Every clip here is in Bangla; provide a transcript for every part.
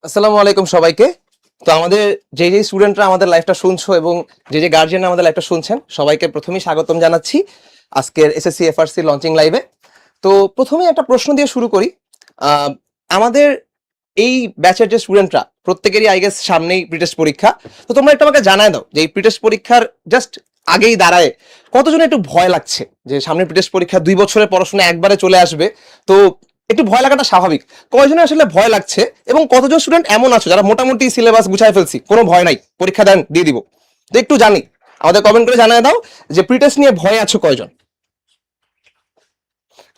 আসসালামু আলাইকুম সবাইকে। তো আমাদের যে স্টুডেন্টরা আমাদের লাইভটা শুনছো এবং যে গার্জিয়ানরা আমাদের লাইভটা শুনছেন সবাইকে প্রথমেই স্বাগতম জানাচ্ছি আজকের এসএসসি এফআরসি লঞ্চিং লাইভে। তো প্রথমেই একটা প্রশ্ন দিয়ে শুরু করি। আমাদের এই ব্যাচের যে স্টুডেন্টরা প্রত্যেকেরই আই গেস সামনেই প্রিটেস্ট পরীক্ষা। তো তোমরা একটু আমাকে জানায় দাও যে এই প্রিটেস্ট পরীক্ষার জাস্ট আগেই দাঁড়ায় কতজনের একটু ভয় লাগছে যে সামনে প্রিটেস্ট পরীক্ষা 2 বছরের পড়াশোনা একবারে চলে আসবে, তো একটু ভয় লাগাটা স্বাভাবিক। কয়জনের আসলে ভয় লাগছে এবং কতজন স্টুডেন্ট এমন আছো যারা মোটামুটি সিলেবাস গুছায় ফেলছি, কোনো ভয় নাই, পরীক্ষা দেন দিয়ে দিব? তো একটু জানি, আমাদের কমেন্ট করে জানায় দাও যে প্রিটেস্ট নিয়ে ভয় আছো কয়জন।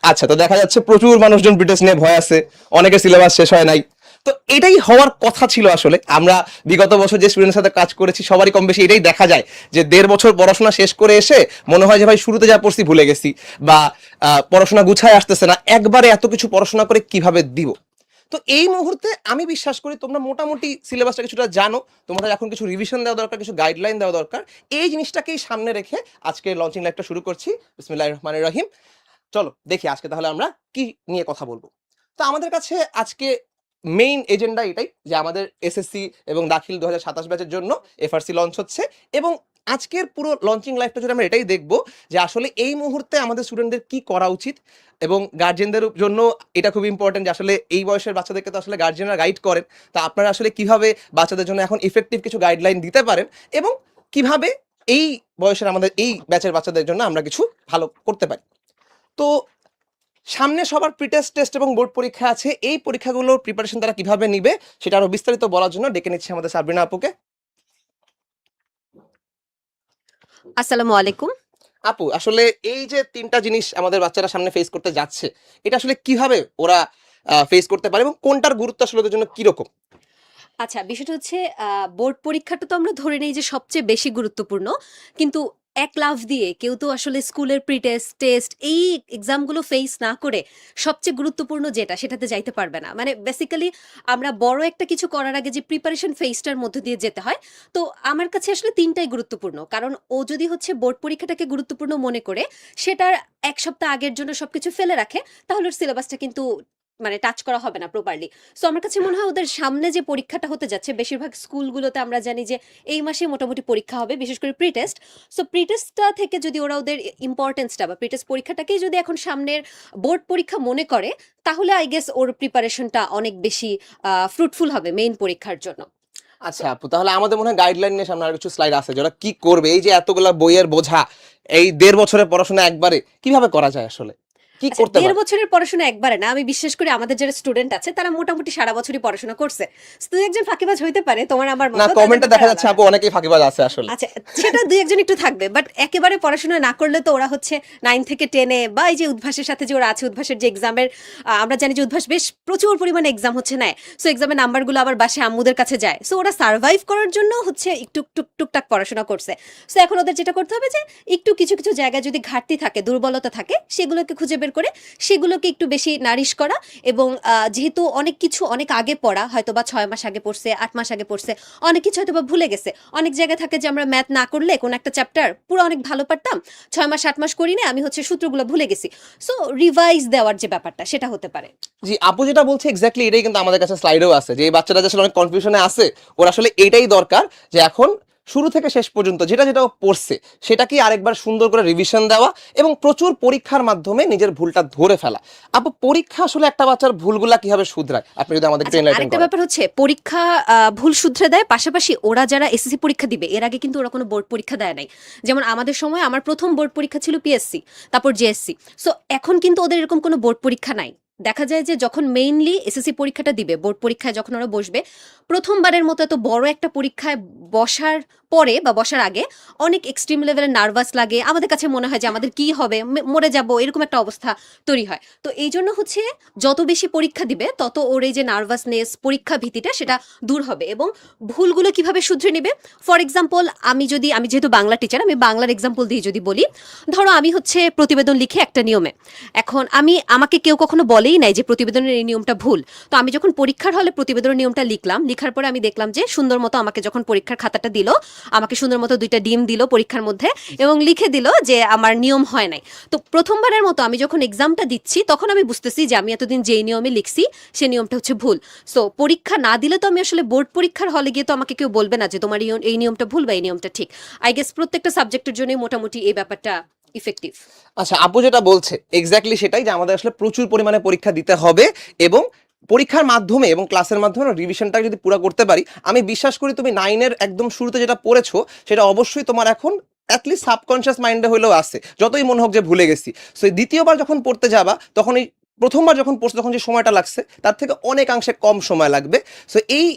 আচ্ছা, তো দেখা যাচ্ছে প্রচুর মানুষজন প্রিটেস্ট নিয়ে ভয় আছে, অনেকের সিলেবাস শেষ হয় নাই। তো এটাই হওয়ার কথা ছিল। আসলে আমরা বিগত বছর যে স্টুডেন্টের সাথে কাজ করেছি সবারই কম বেশি এটাই দেখা যায় যে 1.5 বছর পড়াশোনা শেষ করে এসে মনে হয় যে ভাই শুরুতে যা পড়ছি ভুলে গেছি, বা পড়াশোনা গুছায় আসতেছে না, একবারে এত কিছু পড়াশোনা করে কিভাবে দিব। তো এই মুহূর্তে আমি বিশ্বাস করি তোমরা মোটামুটি সিলেবাসটা কিছুটা জানো, তোমরা এখন কিছু রিভিশন দেওয়া দরকার, কিছু গাইডলাইন দেওয়া দরকার। এই জিনিসটাকেই সামনে রেখে আজকে লঞ্চিং লাইভটা শুরু করছি। বিসমিল্লাহির রহমানির রহিম। চলো দেখি আজকে তাহলে আমরা কি নিয়ে কথা বলবো। তো আমাদের কাছে আজকে মেইন এজেন্ডা এটাই যে আমাদের এসএসসি এবং দাখিল 2027 ব্যাচের জন্য এফআরসি লঞ্চ হচ্ছে, এবং আজকের পুরো লঞ্চিং লাইফটা জুড়ে আমরা এটাই দেখবো যে আসলে এই মুহূর্তে আমাদের স্টুডেন্টদের কি করা উচিত, এবং গার্জেনদের জন্য এটা খুব ইম্পর্টেন্ট যে আসলে এই বয়সের বাচ্চাদেরকে তো আসলে গার্জেনরা গাইড করেন। তা আপনারা আসলে কিভাবে বাচ্চাদের জন্য এখন ইফেক্টিভ কিছু গাইডলাইন দিতে পারেন, এবং কিভাবে এই বয়সের আমাদের এই ব্যাচের বাচ্চাদের জন্য আমরা কিছু ভালো করতে পারি। তো সামনে সবার প্রিটেস্ট টেস্ট এবং বোর্ড পরীক্ষা আছে, এই পরীক্ষাগুলোর প্রিপারেশন তারা কিভাবে নিবে সেটা আরো বিস্তারিত বলার জন্য ডেকে নিচ্ছি আমাদের সাবরিনা আপুকে। আসসালামু আলাইকুম। আপু, আসলে এই যে 3টা জিনিস আমাদের বাচ্চারা সামনে ফেস করতে যাচ্ছে, এটা আসলে কিভাবে ওরা ফেস করতে পারে এবং কোনটার গুরুত্ব আসলে ওদের জন্য কিরকম? আচ্ছা, বিষয়টা হচ্ছে বোর্ড পরীক্ষাটা তো আমরা ধরে নেই যে সবচেয়ে বেশি গুরুত্বপূর্ণ। কিন্তু এক লাফ দিয়ে কেউ তো আসলে স্কুলের প্রি-টেস্ট, টেস্ট এই এক্সামগুলো ফেস না করে সবচেয়ে গুরুত্বপূর্ণ যেটা সেটাতে যাইতে পারবে না। মানে বেসিক্যালি আমরা বড় একটা কিছু করার আগে যে প্রিপারেশন ফেজটার মধ্যে দিয়ে যেতে হয়। তো আমার কাছে আসলে 3টাই গুরুত্বপূর্ণ। কারণ ও যদি হচ্ছে বোর্ড পরীক্ষাটাকে গুরুত্বপূর্ণ মনে করে সেটার 1 সপ্তাহ আগের জন্য সবকিছু ফেলে রাখে, তাহলে ওর সিলেবাসটা কিন্তু মানে টাচ করা হবে না প্রপারলি। সো আমার কাছে মনে হয় ওদের সামনে যে পরীক্ষাটা হতে যাচ্ছে, বেশিরভাগ স্কুলগুলোতে আমরা জানি যে এই মাসে মোটামুটি পরীক্ষা হবে, বিশেষ করে প্রি টেস্ট। সো প্রি টেস্টটা থেকে যদি ওরা ওদের ইম্পর্টেন্সটা বা প্রি টেস্ট পরীক্ষাটাকেই যদি এখন সামনের বোর্ড পরীক্ষা মনে করে, তাহলে আই গেস ওর প্রিপারেশনটা অনেক বেশি ফ্রুটফুল হবে মেইন পরীক্ষার জন্য। আচ্ছা আপু, তাহলে আমাদের মনে হয় গাইডলাইন নিয়ে সামনে আর কিছু স্লাইড আছে যারা কি করবে, এই যে এতগুলা বইয়ের বোঝা, এই 1.5 বছরের পড়াশোনা একবারে কিভাবে করা যায়, আসলে কি আচ্ছা, করতে 1.5 পারে? বছরের পড়াশোনা একবারে না। আমি বিশ্বাস করি আমাদের যারা স্টুডেন্ট আছে তারা মোটামুটি সারা বছরই পড়াশোনা করছে। দুই একজন ফাঁকিবাজ হইতে পারে তোমার আমার মতো, না, তাদের কমেন্টে দেখা ব্যাপার যাচ্ছে আলাদা। আপু অনেকেই ফাঁকিবাজ আছে আসলে। আচ্ছা, সেটা দুই একজন একটু থাকবে, বাট একেবারে পড়াশোনা না করলে তো ওরা হচ্ছে 9 থেকে 10 এ বা এই যে উদ্ভাসের সাথে যে ওরা আছে, উদ্ভাসের যে এক্সামের আমরা জানি যে উদ্ভাস বেশ প্রচুর পরিমাণে এক্সাম হচ্ছে নেয়। সো এক্সামের নাম্বারগুলো আবার বাসে আম্মুদের কাছে যায়। সো ওরা সার্ভাইভ করার জন্য হচ্ছে একটু টুকটাক পড়াশোনা করছে। সো এখন ওদের যেটা করতে হবে যে একটু কিছু কিছু জায়গায় যদি ঘাটতি থাকে, দুর্বলতা থাকে, সেগুলোকে খুঁজে বের করে সেগুলোকে একটু বেশি নারিশ করা। এবং যেহেতু অনেক কিছু অনেক আগে পড়া, হয়তো বা 6 মাস আগে পড়ছে, 8 মাস আগে পড়ছে, অনেক কিছু হয়তো বা ভুলে গেছে। অনেক জায়গায় থাকে যে আমরা ম্যাথ না করলে কোন একটা চ্যাপ্টার পুরো অনেক ভালো পারতাম, 6 মাস 8 মাস করি না, আমি হচ্ছে সূত্রগুলো ভুলে গেছি। সো রিভাইজ দেওয়ার যে ব্যাপারটা সেটা হতে পারে। জি, আপু যেটা বলছে এক্স্যাক্টলি এটাই কিন্তু আমাদের কাছে স্লাইডেও আছে, যে এই বাচ্চারা আসলে অনেক কনফিউশনে আছে, ওর আসলে এটাই দরকার যে এখন শুরু থেকে শেষ পর্যন্ত যেটা যেটা ও পড়ছে সেটাকে আরেকবার সুন্দর করে রিভিশন দেওয়া এবং প্রচুর পরীক্ষার মাধ্যমে নিজের ভুলটা ধরে ফেলা। আপু, পরীক্ষা আসলে একটা বাচ্চার ভুলগুলা কিভাবে শুধরায়, আপনি যদি আমাদের একটু আচ্ছা, এনলাইটেন আরেকটা করেন। ব্যাপার হচ্ছে পরীক্ষা ভুল শুধরে দেয়, পাশাপাশি ওরা যারা এসএসসি পরীক্ষা দিবে এর আগে কিন্তু ওরা কোনো বোর্ড পরীক্ষা দেয় নাই। যেমন আমাদের সময় আমার প্রথম বোর্ড পরীক্ষা ছিল পিএসসি, তারপর জেএসসি। সো এখন কিন্তু ওদের এরকম কোনো বোর্ড পরীক্ষা নাই। দেখা যায় যে যখন মেইনলি এসএসসি পরীক্ষাটা দিবে, বোর্ড পরীক্ষায় যখন ওরা বসবে, প্রথমবারের মতো এত বড় একটা পরীক্ষায় বসার পরে বা বসার আগে অনেক এক্সট্রিম লেভেলের নার্ভাস লাগে। আমাদের কাছে মনে হয় যে আমাদের কি হবে, মরে যাব, এরকম একটা অবস্থা তৈরি হয়। তো এই জন্য হচ্ছে যত বেশি পরীক্ষা দিবে তত ওর এই যে নার্ভাসনেস, পরীক্ষা ভীতিটা সেটা দূর হবে। এবং ভুলগুলো কিভাবে শুধরে নেবে, ফর এক্সাম্পল আমি যেহেতু বাংলা টিচার, আমি বাংলার এক্সাম্পল দিয়ে যদি বলি, ধরো আমি হচ্ছে প্রতিবেদন লিখে একটা নিয়মে, এখন আমাকে কেউ কখনো বলেই নাই যে প্রতিবেদনের এই নিয়মটা ভুল। তো আমি যখন পরীক্ষার হলে প্রতিবেদনের নিয়মটা লিখলাম, লিখার পরে আমি দেখলাম যে সুন্দর মতো আমাকে যখন পরীক্ষার খাতাটা দিল, আমাকে সুন্দর মতো 2টা ডিম দিল পরীক্ষার মধ্যে এবং লিখে দিল যে আমার নিয়ম হয় নাই। তো প্রথমবারের মতো আমি যখন এক্সামটা দিচ্ছি তখন আমি বুঝতেছি যে আমি এতদিন যেই নিয়মে লিখছি সেই নিয়মটা হচ্ছে ভুল। সো পরীক্ষা না দিলে তো আমি আসলে বোর্ড পরীক্ষার হলে গিয়ে তো আমাকে কেউ বলবে না যে তোমার এই নিয়মটা ভুল বা এই নিয়মটা ঠিক। আই গেস প্রত্যেকটা সাবজেক্টের জন্যই মোটামুটি এই ব্যাপারটা ইফেক্টিভ। আচ্ছা, আপু যেটা বলছে এক্স্যাক্টলি সেটাই, যে আমাদের আসলে প্রচুর পরিমাণে পরীক্ষা দিতে হবে এবং পরীক্ষার মাধ্যমে এবং ক্লাসের মাধ্যমে রিভিশনটা যদি পুরো করতে পারি, আমি বিশ্বাস করি তুমি 9-এর একদম শুরুতে যেটা পড়েছো সেটা অবশ্যই তোমার এখন অ্যাটলিস্ট সাবকনশিয়াস মাইন্ডে হলেও আছে, যতই মনে হোক যে ভুলে গেছি। সো দ্বিতীয়বার যখন পড়তে যাবা তখন এই প্রথমবার যখন পড়ছো তখন যে সময়টা লাগছে তার থেকে অনেকাংশে কম সময় লাগবে। সো এই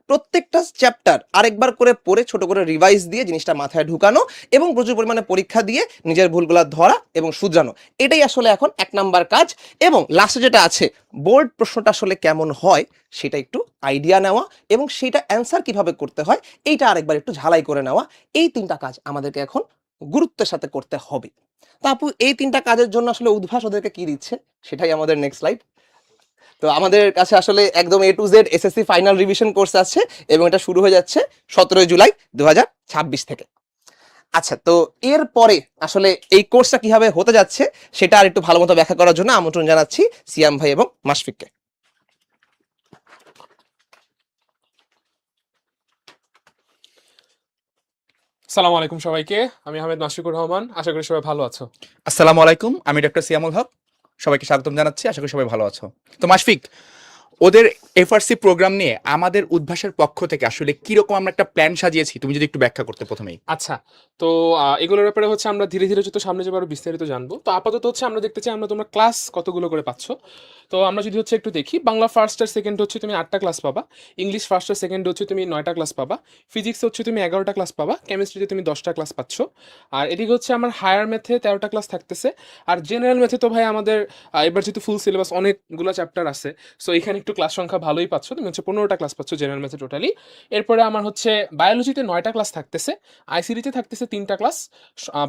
প্রত্যেকটা চ্যাপ্টার আরেকবার করে পড়ে ছোট করে রিভাইজ দিয়ে জিনিসটা মাথায় ঢুকানো এবং প্রচুর পরিমাণে পরীক্ষা দিয়ে নিজের ভুলগুলো ধরা এবং শুধরানো, এটাই আসলে এখন 1 নাম্বার কাজ। এবং লাস্টে যেটা আছে, বোর্ড প্রশ্নটা আসলে কেমন হয় সেটা একটু আইডিয়া নেওয়া এবং সেটা অ্যান্সার কিভাবে করতে হয় এইটা আরেকবার একটু ঝালাই করে নেওয়া। এই 3টা কাজ আমাদেরকে এখন গুরুত্বের সাথে করতে হবে। তা আপু, এই 3টা কাজের জন্য আসলে উদ্ভাস ওদেরকে কি দিচ্ছে সেটাই আমাদের নেক্সট স্লাইড। তো আমাদের কাছে আসলে একদম A to Z SSC final revision course আছে এবং এটা শুরু হয়ে যাচ্ছে 17 জুলাই 2026 থেকে। আচ্ছা, তো এর পরে আসলে এই কোর্সটা কিভাবে হতে যাচ্ছে সেটা আর একটু ভালো মতো ব্যাখ্যা করার জন্য আমন্ত্রণ জানাচ্ছি সিয়াম ভাই এবং মাশফিককে। সালামু আলাইকুম সবাইকে, আমি আহমেদ মাশফিকুর রহমান। আশা করি সবাই ভালো আছো। আসসালামু আলাইকুম, আমি ডক্টর সিয়ামুল হক। সবাইকে স্বাগতম জানাচ্ছি, আশা করি সবাই ভালো আছো। তো মাশফিক, ওদের এফআরসি প্রোগ্রাম নিয়ে আমাদের উদ্ভাসের পক্ষ থেকে আসলে কিরকম আমরা একটা প্ল্যান সাজিয়েছি, তুমি যদি একটু ব্যাখ্যা করতে প্রথমেই। আচ্ছা, তো এগুলোর ব্যাপারে হচ্ছে আমরা ধীরে ধীরে যত সামনে যাবো আরো বিস্তারিত জানবো। তো আপাতত হচ্ছে আমরা দেখতে চাই আমরা তোমরা ক্লাস কতগুলো করে পাচ্ছ। তো আমরা যদি হচ্ছে একটু দেখি, বাংলা ফার্স্ট আর সেকেন্ড হচ্ছে তুমি 8টা ক্লাস পাবা, ইংলিশ ফার্স্ট আর সেকেন্ড হচ্ছে তুমি 9টা ক্লাস পাবা, ফিজিক্স হচ্ছে তুমি 11টা ক্লাস পাবা, কেমিস্ট্রিতে তুমি 10টা ক্লাস পাচ্ছ। আর এদিকে হচ্ছে আমার হায়ার ম্যাথে 13টা ক্লাস থাকতেছে। আর জেনারেল ম্যাথে তো ভাই আমাদের এবার যেহেতু ফুল সিলেবাস অনেকগুলো চ্যাপ্টার আছে, সো এখানে একটু ক্লাস সংখ্যা ভালোই পাচ্ছ, তুমি হচ্ছে 15টা ক্লাস পাচ্ছ জেনারেল ম্যাথে টোটালি। এরপরে আমার হচ্ছে বায়োলজিতে 9টা ক্লাস থাকতেছে, আইসিডিতে থাকতেছে 3টা ক্লাস,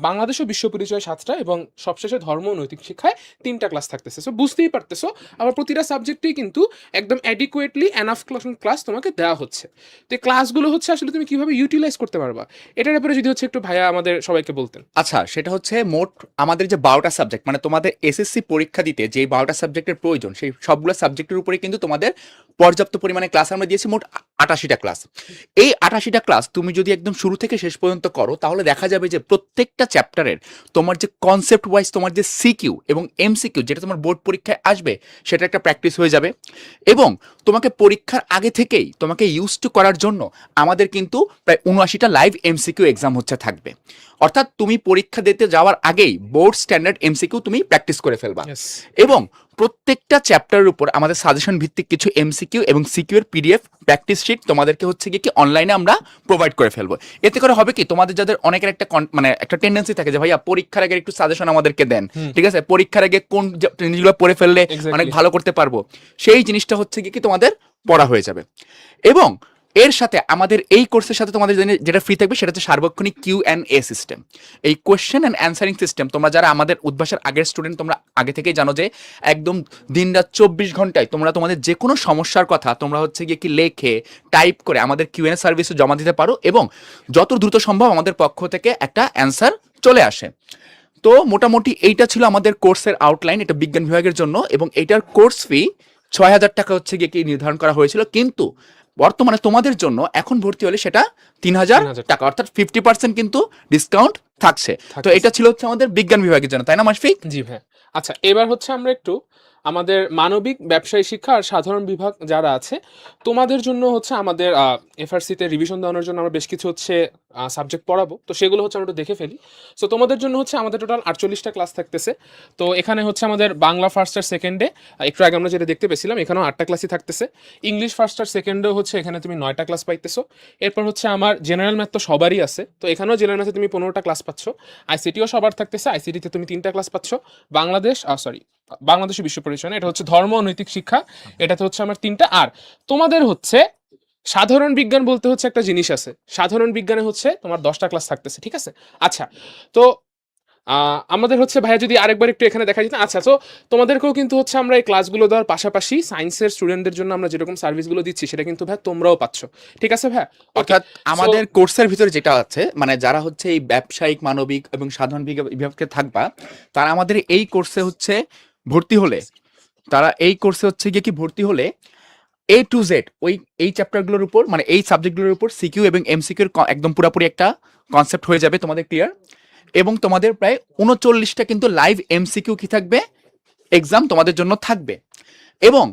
বাংলাদেশ ও বিশ্ব পরিচয় 7টা এবং সবশেষে ধর্ম ও নৈতিক শিক্ষায় 3টা ক্লাস থাকতেছে। সো বুঝতেই পারতেছো আবার প্রতিটা সাবজেক্টেই কিন্তু একদম অ্যাডিকুয়েটলি এনাফ ক্লাস তোমাকে দেওয়া হচ্ছে। তো এই ক্লাসগুলো হচ্ছে আসলে তুমি কিভাবে ইউটিলাইজ করতে পারবা, এটার ব্যাপারে যদি হচ্ছে একটু ভাইয়া আমাদের সবাইকে বলতেন। আচ্ছা, সেটা হচ্ছে মোট আমাদের যে 12টা সাবজেক্ট, মানে তোমাদের এসএসসি পরীক্ষা দিতে যে 12টা সাবজেক্টের প্রয়োজন, সেই সবগুলো সাবজেক্টের উপরে কিন্তু তোমাদের পর্যাপ্ত পরিমাণে ক্লাস আমরা দিয়েছি, মোট 88টা ক্লাস। এই 88টা ক্লাস তুমি যদি একদম শুরু থেকে শেষ পর্যন্ত করো তাহলে দেখা যাবে যে প্রত্যেকটা চ্যাপ্টারের তোমার যে কনসেপ্ট ওয়াইজ তোমার যে সিকিউ এবং এমসিকিউ যেটা তোমার বোর্ড পরীক্ষায় আসবে সেটা একটা প্র্যাকটিস হয়ে যাবে। এবং তোমাকে পরীক্ষার আগে থেকেই তোমাকে ইউজ টু করার জন্য আমাদের কিন্তু প্রায় 79টা লাইভ এমসিকিউ এক্সাম হচ্ছে থাকবে। অর্থাৎ তুমি পরীক্ষা দিতে যাওয়ার আগেই বোর্ড স্ট্যান্ডার্ড এমসিকিউ তুমি প্র্যাকটিস করে ফেলবা। এবং প্রত্যেকটা চ্যাপ্টারের উপর আমাদের সাজেশন ভিত্তিক কিছু এমসিকিউ এবং সিকিউ এর পিডিএফ প্র্যাকটিস শিট তোমাদেরকে হচ্ছে গিয়ে কি অনলাইনে আমরা প্রোভাইড করে ফেলবো। এতে করে হবে কি, তোমাদের যাদের অনেকের একটা মানে একটা টেন্ডেন্সি থাকে যে ভাইয়া পরীক্ষার আগে একটু সাজেশন আমাদেরকে দেন, ঠিক আছে, পরীক্ষার আগে কোন জিনিসগুলো পড়ে ফেললে অনেক ভালো করতে পারবো, সেই জিনিসটা হচ্ছে গিয়ে কি তোমাদের পড়া হয়ে যাবে। এবং এর সাথে আমাদের এই কোর্সের সাথে তোমাদের যেটা ফ্রি থাকবে সেটা হচ্ছে সার্বক্ষণিক Q&A সিস্টেম। এই কোয়েশ্চেন অ্যান্ড অ্যান্সারিং সিস্টেম তোমরা যারা আমাদের উদ্ভাসের আগের স্টুডেন্ট, তোমরা আগে থেকেই জানো যে একদম দিনরাত 24 ঘন্টায় তোমরা তোমাদের যে কোনো সমস্যার কথা তোমরা হচ্ছে গিয়ে কি লেখে টাইপ করে আমাদের Q&A সার্ভিসে জমা দিতে পারো এবং যত দ্রুত সম্ভব আমাদের পক্ষ থেকে একটা অ্যান্সার চলে আসে। তো মোটামুটি এইটা ছিল আমাদের কোর্সের আউটলাইন, এটা বিজ্ঞান বিভাগের জন্য, এবং এইটার কোর্স ফি 6000 টাকা হচ্ছে গিয়ে কি নির্ধারণ করা হয়েছিল, কিন্তু বর্তমানে তোমাদের জন্য এখন ভর্তি হলে সেটা 3000 টাকা, অর্থাৎ 50% কিন্তু ডিসকাউন্ট থাকছে। তো এটা ছিল হচ্ছে আমাদের বিজ্ঞান বিভাগের জন্য, তাই না মাশফিক? জি ভাই। আচ্ছা, এবার হচ্ছে আমরা একটু আমাদের মানবিক, ব্যবসায়ী শিক্ষা আর সাধারণ বিভাগ যারা আছে তোমাদের জন্য হচ্ছে আমাদের এফআরসিতে রিভিশন দেওয়ানোর জন্য আমরা বেশ কিছু হচ্ছে সাবজেক্ট পড়াবো। তো সেগুলো হচ্ছে আমরা একটু দেখে ফেলি। সো তোমাদের জন্য হচ্ছে আমাদের টোটাল 48টা ক্লাস থাকতেছে। তো এখানে হচ্ছে আমাদের বাংলা ফার্স্ট আর সেকেন্ডে একটু আগে আমরা যেটা দেখতে পেয়েছিলাম এখানেও 8টা ক্লাসই থাকতেছে। ইংলিশ ফার্স্ট আর সেকেন্ডেও হচ্ছে এখানে তুমি 9টা ক্লাস পাইতেছো। এরপর হচ্ছে আমার জেনারেল ম্যাথ তো সবারই আছে, তো এখানেও জেনারেল ম্যাথে তুমি 15টা ক্লাস পাচ্ছ। আইসিটিও সবার থাকতেছে, আইসিটিতে তুমি 3টা ক্লাস পাচ্ছ। বাংলাদেশ বিশ্ব পরিচয়, এটা হচ্ছে ধর্ম ও নৈতিক শিক্ষা, এটাতে হচ্ছে আমার 3টা। আর তোমাদের হচ্ছে সাধারণ বিজ্ঞান বলতে হচ্ছে একটা জিনিস আছে, সাধারণ বিজ্ঞানে হচ্ছে তোমার 10টা ক্লাস থাকতেছে, ঠিক আছে। আচ্ছা, তো আমাদের হচ্ছে ভাইয়া যদি আরেকবার একটু এখানে দেখা যেত, আচ্ছা, তো তোমাদেরকেও কিন্তু হচ্ছে আমরা এই ক্লাসগুলো দেওয়ার পাশাপাশি সায়েন্সের স্টুডেন্টদের জন্য আমরা যেরকম সার্ভিসগুলো দিচ্ছি সেটা কিন্তু ভাই তোমরাও পাচ্ছ, ঠিক আছে ভাই? অর্থাৎ আমাদের কোর্সের ভিতরে যেটা আছে, মানে যারা হচ্ছে এই ব্যবসায়িক, মানবিক এবং সাধারণ বিভাগকে থাকবা, তারা আমাদের এই কোর্সে হচ্ছে ভর্তি হলে, তারা এই কোর্সে হচ্ছে গিয়ে কি ভর্তি হলে A to Z এই চ্যাপ্টারগুলোর উপর, মানে এই সাবজেক্টগুলোর উপর সিকিউ এবং এমসিকিউর একদম পুরোপুরি একটা কনসেপ্ট হয়ে যাবে তোমাদের ক্লিয়ার। এবং তোমাদের প্রায় 39টা কিন্তু লাইভ এমসিকিউ কি থাকবে, এক্সাম তোমাদের জন্য থাকবে। এবং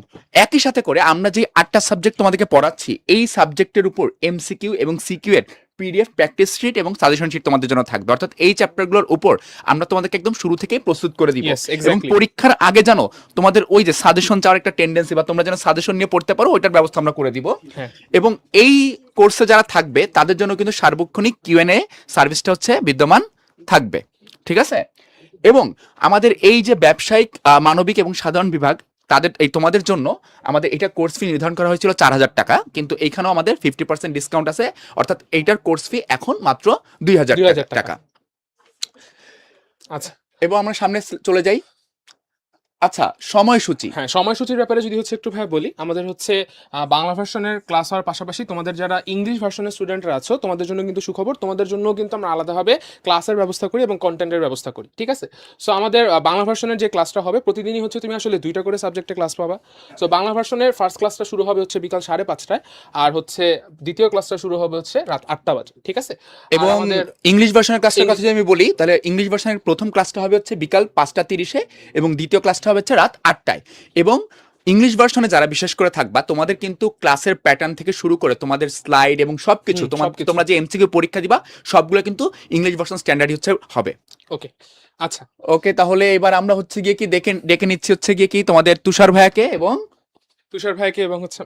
একই সাথে করে আমরা যে 8টা সাবজেক্ট তোমাদেরকে পড়াচ্ছি, এই সাবজেক্টের উপর এমসিকিউ এবং সিকিউ এর পিডিএফ, প্র্যাকটিস শিট এবং সাজেশন শিট তোমাদের জন্য থাকবে। অর্থাৎ এই চ্যাপ্টারগুলোর উপর আমরা তোমাদেরকে একদম শুরু থেকেই প্রস্তুত করে দিব। Yes, এবং exactly. পরীক্ষার আগে জানো তোমাদের ওই যে সাজেশন চাওয়ার একটা টেন্ডেন্সি, বা তোমরা যেন সাজেশন নিয়ে পড়তে পারো, ওইটার ব্যবস্থা আমরা করে দিব। হ্যাঁ। এবং এই কোর্সে যারা থাকবে তাদের জন্য কিন্তু সার্বক্ষণিক কিউএনএ সার্ভিসটা হচ্ছে বিদ্যমান থাকবে, ঠিক আছে? এবং আমাদের এই যে ব্যবসায়িক, মানবিক এবং সাধারণ বিভাগ, তাদের এই তোমাদের জন্য আমাদের এটা কোর্স ফি নির্ধারণ করা হয়েছিল 4,000 টাকা, কিন্তু এইখানেও আমাদের 50% ডিসকাউন্ট আছে, অর্থাৎ এইটার কোর্স ফি এখন মাত্র 2,000 2,000 টাকা। আচ্ছা, এবং আমরা সামনে চলে যাই। আচ্ছা, সময়সূচি। হ্যাঁ, সময়সূচির ব্যাপারে যদি হচ্ছে একটু ভাই বলি, আমাদের হচ্ছে বাংলা ভার্সনের ক্লাস হওয়ার পাশাপাশি তোমাদের যারা ইংলিশ ভার্সনের স্টুডেন্টরা আছো তোমাদের জন্য কিন্তু সুখবর, তোমাদের জন্য কিন্তু আমরা আলাদাভাবে ক্লাসের ব্যবস্থা করি এবং কন্টেন্টের ব্যবস্থা করি, ঠিক আছে? সো আমাদের বাংলা ভার্সনের যে ক্লাসটা হবে প্রতিদিনই হচ্ছে তুমি আসলে 2টা করে সাবজেক্টে ক্লাস পাবা। সো বাংলা ভার্সনের ফার্স্ট ক্লাসটা শুরু হবে হচ্ছে বিকাল 5:30টায়, আর হচ্ছে দ্বিতীয় ক্লাসটা শুরু হবে হচ্ছে রাত 8টা বাজে, ঠিক আছে? আর এবং আমাদের ইংলিশ ভার্সনের ক্লাসটার কথা যদি আমি বলি, তাহলে ইংলিশ ভার্সনের প্রথম ক্লাসটা হবে হচ্ছে বিকাল 5:30-এ এবং দ্বিতীয় ক্লাসটা হবে হচ্ছে রাত 8টায়। এবং ইংলিশ ভার্সনে যারা বিশেষ করে থাকবা, তোমাদের কিন্তু ক্লাসের প্যাটার্ন থেকে শুরু করে তোমাদের স্লাইড এবং সবকিছু, সবকিছু। তোমরা যে এমসিকিউ পরীক্ষা দিবা সবগুলো কিন্তু ইংলিশ ভার্সন স্ট্যান্ডার্ড হচ্ছে হবে। ওকে, আচ্ছা, ওকে, তাহলে এবার আমরা হচ্ছে গিয়ে কি ডেকে নিচ্ছি হচ্ছে গিয়ে কি তোমাদের তুষার ভাইয়াকে এবং তুষার ভাইকে এবং হচ্ছে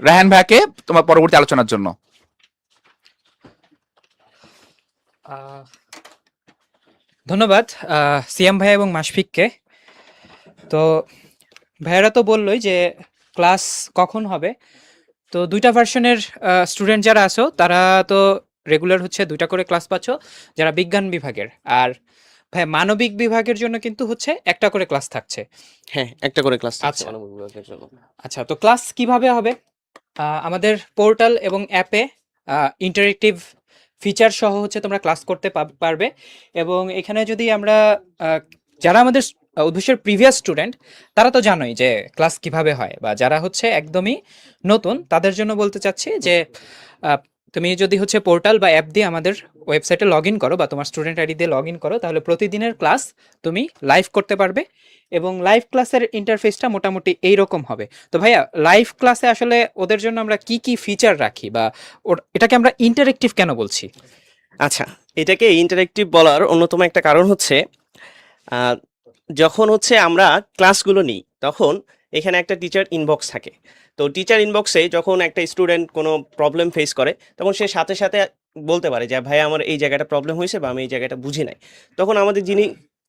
রায়হান ভাইয়াকে তোমার পরবর্তী আলোচনার জন্য। আহ, ধন্যবাদ সিয়াম ভাই এবং মাশফিককে। তো ভাইয়ারা তো বললোই যে ক্লাস কখন হবে। তো 2টা ভার্সনের স্টুডেন্ট যারা আছো তারা তো রেগুলার হচ্ছে 2টা করে ক্লাস পাচ্ছ যারা বিজ্ঞান বিভাগের, আর ভাই মানবিক বিভাগের জন্য কিন্তু হচ্ছে 1টা করে ক্লাস থাকছে। হ্যাঁ, একটা করে ক্লাস আচ্ছা। আচ্ছা, তো ক্লাস কিভাবে হবে? আমাদের পোর্টাল এবং অ্যাপে ইন্টারেক্টিভ ফিচার সহ হচ্ছে তোমরা ক্লাস করতে পারবে। এবং এখানে যদি আমরা যারা আমাদের উদ্দেশ্যের প্রিভিয়াস স্টুডেন্ট তারা তো জানোই যে ক্লাস কিভাবে হয়, বা যারা হচ্ছে একদমই নতুন তাদের জন্য বলতে চাচ্ছি যে তুমি যদি হচ্ছে পোর্টাল বা অ্যাপ দিয়ে আমাদের ওয়েবসাইটে লগ ইন করো বা তোমার স্টুডেন্ট আইডি দিয়ে লগ ইন করো, তাহলে প্রতিদিনের ক্লাস তুমি লাইভ করতে পারবে। এবং লাইভ ক্লাসের ইন্টারফেসটা মোটামুটি এইরকম হবে। তো ভাইয়া, লাইভ ক্লাসে আসলে ওদের জন্য আমরা কি কি ফিচার রাখি, বা এটাকে আমরা ইন্টারেক্টিভ কেন বলছি? আচ্ছা, এটাকে ইন্টারেক্টিভ বলার অন্যতম একটা কারণ হচ্ছে আহ, যখন হচ্ছে আমরা ক্লাসগুলো নিই তখন এখানে একটা টিচার ইনবক্স থাকে। তো টিচার ইনবক্সে যখন একটা স্টুডেন্ট কোনো প্রবলেম ফেস করে তখন সে সাথে সাথে বলতে পারে যে ভাই আমার এই জায়গাটা প্রবলেম হয়েছে বা আমি এই জায়গাটা বুঝি নাই। তখন আমাদের যিনি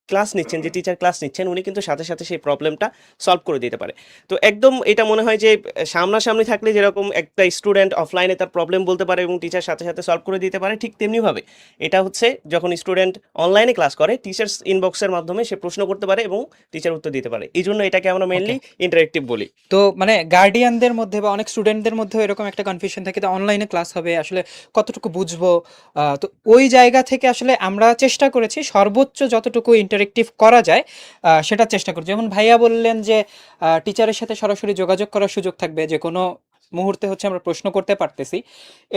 ক্লাস নিচ্ছেন, যে টিচার ক্লাস নিচ্ছেন, উনি কিন্তু সাথে সাথে সেই প্রবলেমটা সলভ করে দিতে পারে। তো একদম এটা মনে হয় যে সামনাসামনি থাকলে যেরকম একটা স্টুডেন্ট অফলাইনে তার প্রবলেম বলতে পারে এবং টিচার সাথে সাথে সলভ করে দিতে পারে, ঠিক তেমনিভাবে এটা হচ্ছে যখন স্টুডেন্ট অনলাইনে ক্লাস করে টিচার্স ইনবক্সের মাধ্যমে সে প্রশ্ন করতে পারে এবং টিচার উত্তর দিতে পারে। এই জন্য এটাকে আমরা মেইনলি ইন্টারেক্টিভ বলি। তো মানে গার্ডিয়ানদের মধ্যে বা অনেক স্টুডেন্টদের মধ্যে এরকম একটা কনফিউশন থাকে, তো অনলাইনে ক্লাস হবে আসলে কতটুকু বুঝবো। তো ওই জায়গা থেকে আসলে আমরা চেষ্টা করেছি সর্বোচ্চ যতটুকু ইন্টারেক্টিভ করা যায় সেটা চেষ্টা করছি। যেমন ভাইয়া বললেন যে টিচারের সাথে সরাসরি যোগাযোগ করার সুযোগ থাকবে, যে কোনো মুহূর্তে হচ্ছে আমরা প্রশ্ন করতে পারতেছি।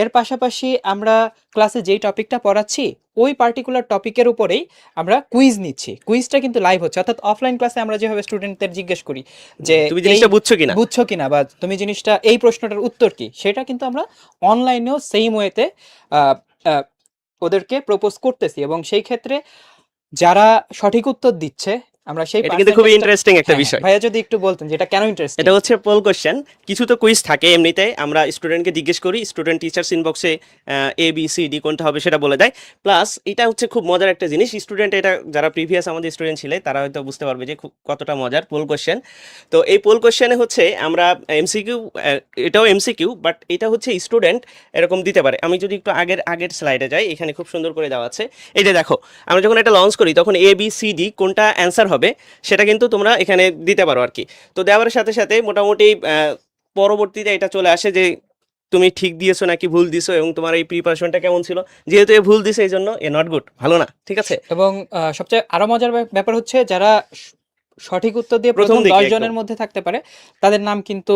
এর পাশাপাশি আমরা ক্লাসে যেই টপিকটা পড়াচ্ছি ওই পার্টিকুলার টপিকের উপরেই আমরা কুইজ নিচ্ছি। কুইজটা কিন্তু লাইভ হচ্ছে, অর্থাৎ অফলাইন ক্লাসে আমরা যেভাবে স্টুডেন্টদের জিজ্ঞেস করি যে তুমি জিনিসটা বুঝছো কিনা বা তুমি জিনিসটা এই প্রশ্নটার উত্তর কি, সেটা কিন্তু আমরা অনলাইনেও সেম ওয়েতে ওদেরকে প্রপোজ করতেছি। এবং সেই ক্ষেত্রে যারা সঠিক উত্তর দিচ্ছে আমরা সেই এটা কিন্তু খুবই percentage-টা- ইন্টারেস্টিং একটা হ্যাঁ, বিষয়। ভাইয়া যদি একটু বলতেন যে এটা কেন ইন্টারেস্টিং? এটা হচ্ছে পোল কোশ্চেন, কিছু তো কুইজ থাকে এমনিতে, আমরা স্টুডেন্টকে জিজ্ঞেস করি, স্টুডেন্ট টিচার্স ইনবক্সে এ বি সি ডি কোনটা হবে সেটা বলে দেয়। প্লাস এটা হচ্ছে খুব মজার একটা জিনিস, স্টুডেন্ট এটা যারা প্রিভিয়াস আমাদের স্টুডেন্ট ছিলেন তারা হয়তো বুঝতে পারবে যে খুব কতটা মজার পোল কোশ্চেন। তো এই পোল কোশ্চেনে হচ্ছে আমরা এমসিকিউ, এটাও এমসিকিউ, বাট এটা হচ্ছে স্টুডেন্ট এরকম দিতে পারে। আমি যদি একটু আগের স্লাইডে যাই, এখানে খুব সুন্দর করে দেওয়া আছে। এই যে দেখো, আমরা যখন এটা লঞ্চ করি তখন এ বি সি ডি কোনটা অ্যান্সার হবে সেটা কিন্তু তোমরা এখানে দিতে পারো আর কি। তো দেওয়ার সাথে সাথে মোটামুটি পরবর্তীতে এটা চলে আসে যে তুমি ঠিক দিয়েছো নাকি ভুল দিছো এবং তোমার এই প্রিপারেশনটা কেমন ছিল। যেহেতু এ ভুল দিছে এই জন্য এ নট গুড, ভালো না, ঠিক আছে। এবং সবচেয়ে আরো মজার ব্যাপার হচ্ছে যারা সঠিক উত্তর দিয়ে প্রথম প্রথম দিকে 10 একদম। জনের মধ্যে থাকতে পারে তাদের নাম কিন্তু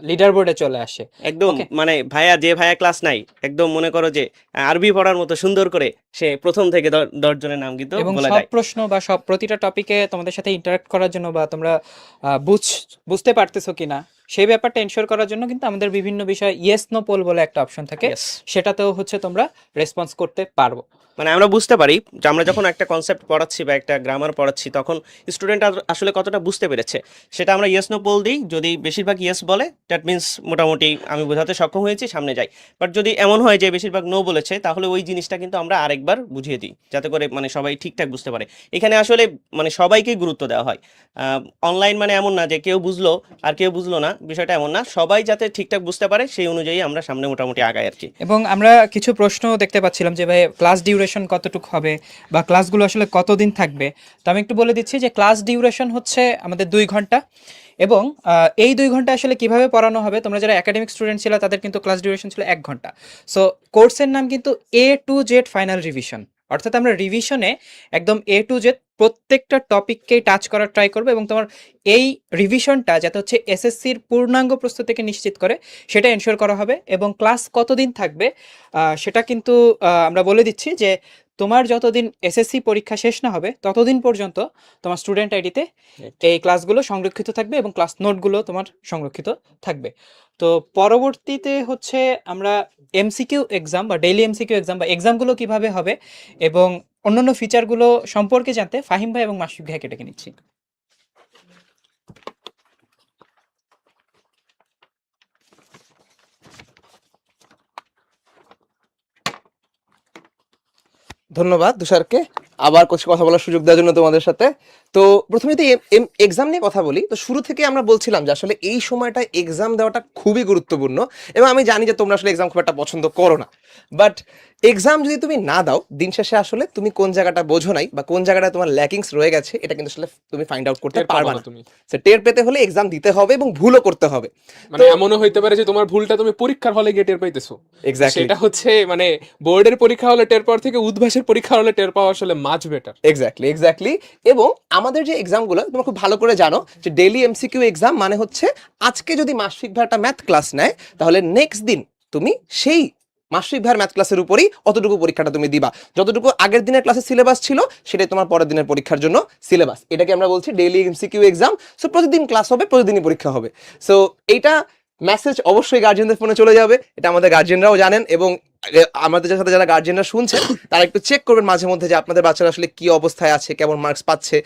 লিডার বোর্ডে চলে আসে। একদম Okay. মানে ভাইয়া, যে ভাইয়া ক্লাস নাই, একদম মনে করো যে আরবি পড়ার মতো সুন্দর করে সে প্রথম থেকে 10 জনের নাম কিন্তু এবং বলে সব দেয়। প্রশ্ন বা সব প্রতিটা টপিকে তোমাদের সাথে ইন্টারাক্ট করার জন্য বা তোমরা বুঝতে পারতেছো কিনা সেই ব্যাপারটা এনশিওর করার জন্য কিন্তু আমাদের বিভিন্ন বিষয় ইয়েস নো পোল বলে একটা অপশন থাকে, Yes. সেটাতেও হচ্ছে তোমরা রেসপন্স করতে পারবো। মানে আমরা বুঝতে পারি যে আমরা যখন একটা কনসেপ্ট পড়াচ্ছি বা একটা গ্রামার পড়াচ্ছি তখন স্টুডেন্ট আসলে কতটা বুঝতে পেরেছে সেটা আমরা ইয়েস নো পোল দিই। যদি বেশিরভাগ ইয়েস বলে দ্যাট মিন্স মোটামুটি আমি বোঝাতে সক্ষম হয়েছি, সামনে যাই। বাট যদি এমন হয় যে বেশিরভাগ নো বলেছে তাহলে ওই জিনিসটা কিন্তু আমরা আরেকবার বুঝিয়ে দিই যাতে করে মানে সবাই ঠিকঠাক বুঝতে পারে। এখানে আসলে মানে সবাইকেই গুরুত্ব দেওয়া হয়। অনলাইন মানে এমন না যে কেউ বুঝলো আর কেউ বুঝলো না, বিষয়টা এমন না, সবাই যাতে ঠিকঠাক বুঝতে পারে সেই অনুযায়ী আমরা সামনে মোটামুটি আগাই আর কি। এবং আমরা কিছু প্রশ্ন দেখতে পাচ্ছিলাম যে ভাই ক্লাস ডিউরেশন কতটুকু হবে বা ক্লাসগুলো আসলে কতদিন থাকবে। তো আমি একটু বলে দিচ্ছি যে ক্লাস ডিউরেশন হচ্ছে আমাদের 2 ঘন্টা এবং এই 2 ঘন্টা আসলে কিভাবে পড়ানো হবে, তোমরা যারা একাডেমিক স্টুডেন্ট ছিল তাদের কিন্তু ক্লাস ডিউরেশন ছিল 1 ঘন্টা। সো কোর্সের নাম কিন্তু A to Z final revision, অর্থাৎ আমরা রিভিশনে একদম A to Z প্রত্যেকটা টপিককেই টাচ করার ট্রাই করবো এবং তোমার এই রিভিশনটা যাতে হচ্ছে এসএসসির পূর্ণাঙ্গ প্রস্তুতিকে নিশ্চিত করে সেটা এনশিওর করা হবে। এবং ক্লাস কতদিন থাকবে সেটা কিন্তু আমরা বলে দিচ্ছি যে তোমার যতদিন এসএসসি পরীক্ষা শেষ না হবে ততদিন পর্যন্ত তোমার স্টুডেন্ট আইডিতে এই ক্লাসগুলো সংরক্ষিত থাকবে এবং ক্লাস নোটগুলো তোমার সংরক্ষিত থাকবে। তো পরবর্তীতে হচ্ছে আমরা এমসিকিউ এক্সাম বা ডেইলি এমসিকিউ এক্সাম বা এক্সামগুলো কিভাবে হবে এবং অন্যান্য ফিচারগুলো সম্পর্কে জানতে ফাহিম ভাই এবং মাসুক ভাইকে ডেকে নিচ্ছি। ধন্যবাদ তুষারকে আবার কিছু কথা বলার সুযোগ দেওয়ার জন্য তোমাদের সাথে। তো প্রথমে যদি এক্সাম নিয়ে কথা বলি, তো শুরু থেকে আমরা বলছিলাম যে আসলে এই সময়টা এক্সাম দেওয়াটা খুবই গুরুত্বপূর্ণ এবং আমি জানি যে তোমরা আসলে এক্সাম খুব একটা পছন্দ করো না, বাট এক্সাম যদি তুমি না দাও দিন শেষে আসলে তুমি কোন জায়গাটা বোঝো নাই বা কোন জায়গাটা তোমার ল্যাকিংস রয়ে গেছে এটা কিন্তু আসলে তুমি ফাইন্ড আউট করতে টের পাবা পারবে না না। তুমি। সে টের পেতে হলে এক্সাম দিতে হবে এবং ভুলও করতে হবে। মানে এমনও হইতে পারে যে তোমার ভুলটা তুমি পরীক্ষার হলে গিয়ে টের পাইতেছো। এক্স্যাক্টলি সেটা হচ্ছে মানে বোর্ডের পরীক্ষা হলে টের পাওয়ার থেকে উদ্ভাসের পরীক্ষা হলে টের পাওয়া আসলে মাচ বেটার। এক্স্যাক্টলি। এবং আমাদের যে এক্সামগুলো তোমরা খুব ভালো করে জানো যে ডেইলি এমসিকিউ এক্সাম মানে হচ্ছে আজকে যদি মাসিক ভাই একটা ম্যাথ ক্লাস নেয় তাহলে নেক্সট দিন তুমি সেই মাসিক ভাইয়ের ম্যাথ ক্লাসের উপরই অতটুকু পরীক্ষাটা তুমি দিবা, যতটুকু আগের দিনের ক্লাসের সিলেবাস ছিল সেটাই তোমার পরের দিনের পরীক্ষার জন্য সিলেবাস। এটাকে আমরা বলছি ডেইলি এমসিকিউ এক্সাম। সো প্রতিদিন ক্লাস হবে, প্রতিদিনই পরীক্ষা হবে। সো এইটা মেসেজ অবশ্যই গার্জিয়ানদের ফোনে চলে যাবে, এটা আমাদের গার্জিয়ানরাও জানেন এবং আমাদের সাথে যারা গার্জিয়ানরা শুনছেন তারা একটু চেক করবেন মাঝে মধ্যে যে আপনাদের বাচ্চারা আসলে কি অবস্থায় আছে, কেমন মার্কস পাচ্ছে।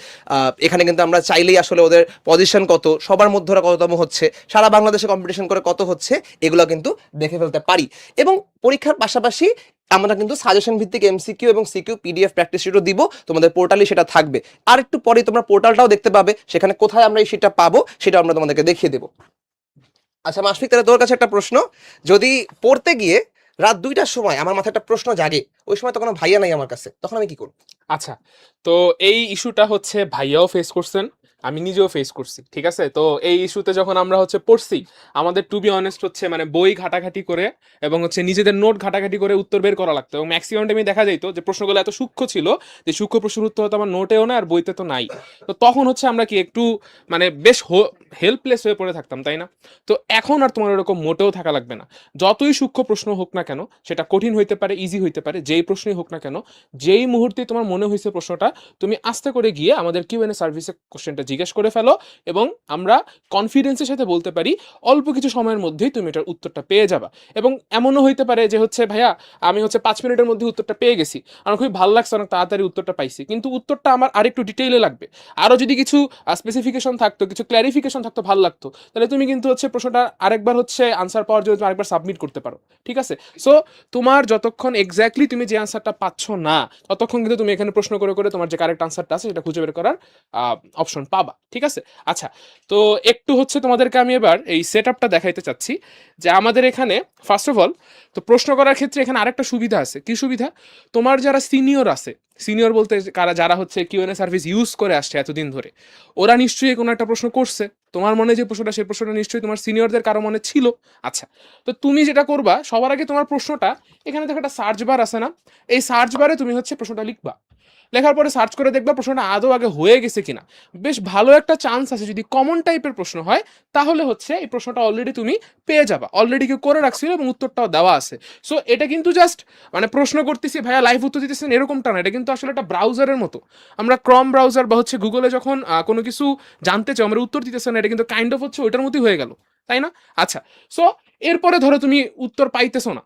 এখানে কিন্তু আমরা চাইলেই আসলে ওদের পজিশন কত, সবার মধ্যে ওরা কততম হচ্ছে, সারা বাংলাদেশে কম্পিটিশন করে কত হচ্ছে, এগুলো কিন্তু দেখে ফেলতে পারি। এবং পরীক্ষার পাশাপাশি আমরা কিন্তু সাজেশন ভিত্তিক এমসিকিউ এবং সিকিউ পিডিএফ প্র্যাকটিস শিটও দিব, তোমাদের পোর্টালে সেটা থাকবে। আর একটু পরে তোমরা পোর্টালটাও দেখতে পাবে, সেখানে কোথায় আমরা এই শিটটা পাবো সেটা আমরা তোমাদেরকে দেখিয়ে দেবো। আচ্ছা মাসফিক, তাহলে তোর কাছে একটা প্রশ্ন, যদি পড়তে গিয়ে রাত 2টার সময় আমার মাথায় একটা প্রশ্ন জাগে, ওই সময় তো কোনো ভাইয়া নাই আমার কাছে, তখন আমি কি করব? আচ্ছা, তো এই ইস্যুটা হচ্ছে ভাইয়াও ফেস করছেন, আমি নিজেও ফেস করছি, ঠিক আছে। তো এই ইস্যুতে যখন আমরা হচ্ছে পড়ছি, আমাদের টু বি অনেস্ট হচ্ছে মানে বই ঘাটাঘাটি করে এবং হচ্ছে নিজেদের নোট ঘাটাঘাটি করে উত্তর বের করা লাগতো এবং ম্যাক্সিমাম টাইমে দেখা যেত যে প্রশ্নগুলো এত সূক্ষ্ম ছিল যে সূক্ষ্ম প্রশ্নের উত্তর হয়তো আমার নোটেও না আর বইতে তো নাই। তো তখন হচ্ছে আমরা কি একটু মানে বেশ হেল্পলেস হয়ে পড়ে থাকতাম, তাই না? তো এখন আর তোমার এরকম মোটেও থাকা লাগবে না। যতই সূক্ষ্ম প্রশ্ন হোক না কেন, সেটা কঠিন হইতে পারে, ইজি হইতে পারে, যে যেই প্রশ্নই হোক না কেন, যেই মুহূর্তে তোমার মনে হয়েছে প্রশ্নটা, তুমি আস্তে করে গিয়ে আমাদের কিউএনএ সার্ভিসে কোশ্চেনটা জিজ্ঞেস করে ফেলো, এবং আমরা কনফিডেন্সের সাথে বলতে পারি অল্প কিছু সময়ের মধ্যেই তুমি এটার উত্তরটা পেয়ে যাবা। এবং এমনও হইতে পারে যে হচ্ছে ভাইয়া আমি হচ্ছে 5 মিনিটের মধ্যে উত্তরটা পেয়ে গেছি, আমার খুবই ভালো লাগছে, অনেক তাড়াতাড়ি উত্তরটা পাইছি, কিন্তু উত্তরটা আমার আরেকটু ডিটেইলে লাগবে, আরও যদি কিছু স্পেসিফিকেশন থাকতো, কিছু ক্ল্যারিফিকেশন থাকতো, ভালো লাগতো, তাহলে তুমি কিন্তু হচ্ছে প্রশ্নটা আরেকবার হচ্ছে আনসার পাওয়ার জন্য তুমি আরেকবার সাবমিট করতে পারো। ঠিক আছে, সো তোমার যতক্ষণ এক্স্যাক্টলি তুমি যে আনসারটা পাচ্ছ না, ততক্ষণ কিন্তু তুমি এখানে প্রশ্ন করে করে তোমার যে কারেক্ট আনসারটা আছে সেটা খুঁজে বের করার অপশন পাবা। ঠিক আছে, আচ্ছা, তো একটু হচ্ছে তোমাদেরকে আমি এবার এই সেট আপটা দেখাইতে চাচ্ছি যে আমাদের এখানে ফার্স্ট অফ অল তো প্রশ্ন করার ক্ষেত্রে এখানে আরেকটা সুবিধা আছে। কি সুবিধা? তোমার যারা সিনিয়র আছে, সিনিয়র বলতে যারা হচ্ছে কিউএনএ সার্ভিস ইউজ করে আসছে এতদিন ধরে, ওরা নিশ্চয়ই কোনো একটা প্রশ্ন করছে, তোমার মনে যে প্রশ্নটা, সেই প্রশ্নটা নিশ্চয়ই তোমার সিনিয়রদের কারো মনে ছিল। আচ্ছা, তো তুমি যেটা করবা, সবার আগে তোমার প্রশ্নটা এখানে দেখো একটা সার্চ বার আছে না, এই সার্চ বারে তুমি হচ্ছে প্রশ্নটা লিখবা, লেখার পরে সার্চ করে দেখবা প্রশ্নটা আদৌ আগে হয়ে গেছে কিনা। বেশ ভালো একটা চান্স আছে, যদি কমন টাইপের প্রশ্ন হয় তাহলে হচ্ছে এই প্রশ্নটা অলরেডি তুমি পেয়ে যাবা, অলরেডি কেউ করে রাখছিল এবং উত্তরটাও দেওয়া আছে। সো এটা কিন্তু জাস্ট মানে প্রশ্ন করতেছি ভাইয়া লাইভ উত্তর দিতেছেন এরকমটা না, এটা কিন্তু আসলে একটা ব্রাউজারের মতো। আমরা ক্রম ব্রাউজার বা হচ্ছে গুগলে যখন কোনো কিছু জানতে চাই, আমরা উত্তর দিতেছে না, এটা কিন্তু কাইন্ড অফ হচ্ছে ওইটার মতোই হয়ে গেল, তাই না? আচ্ছা, সো এরপরে ধরো তুমি উত্তর পাইতেছো না,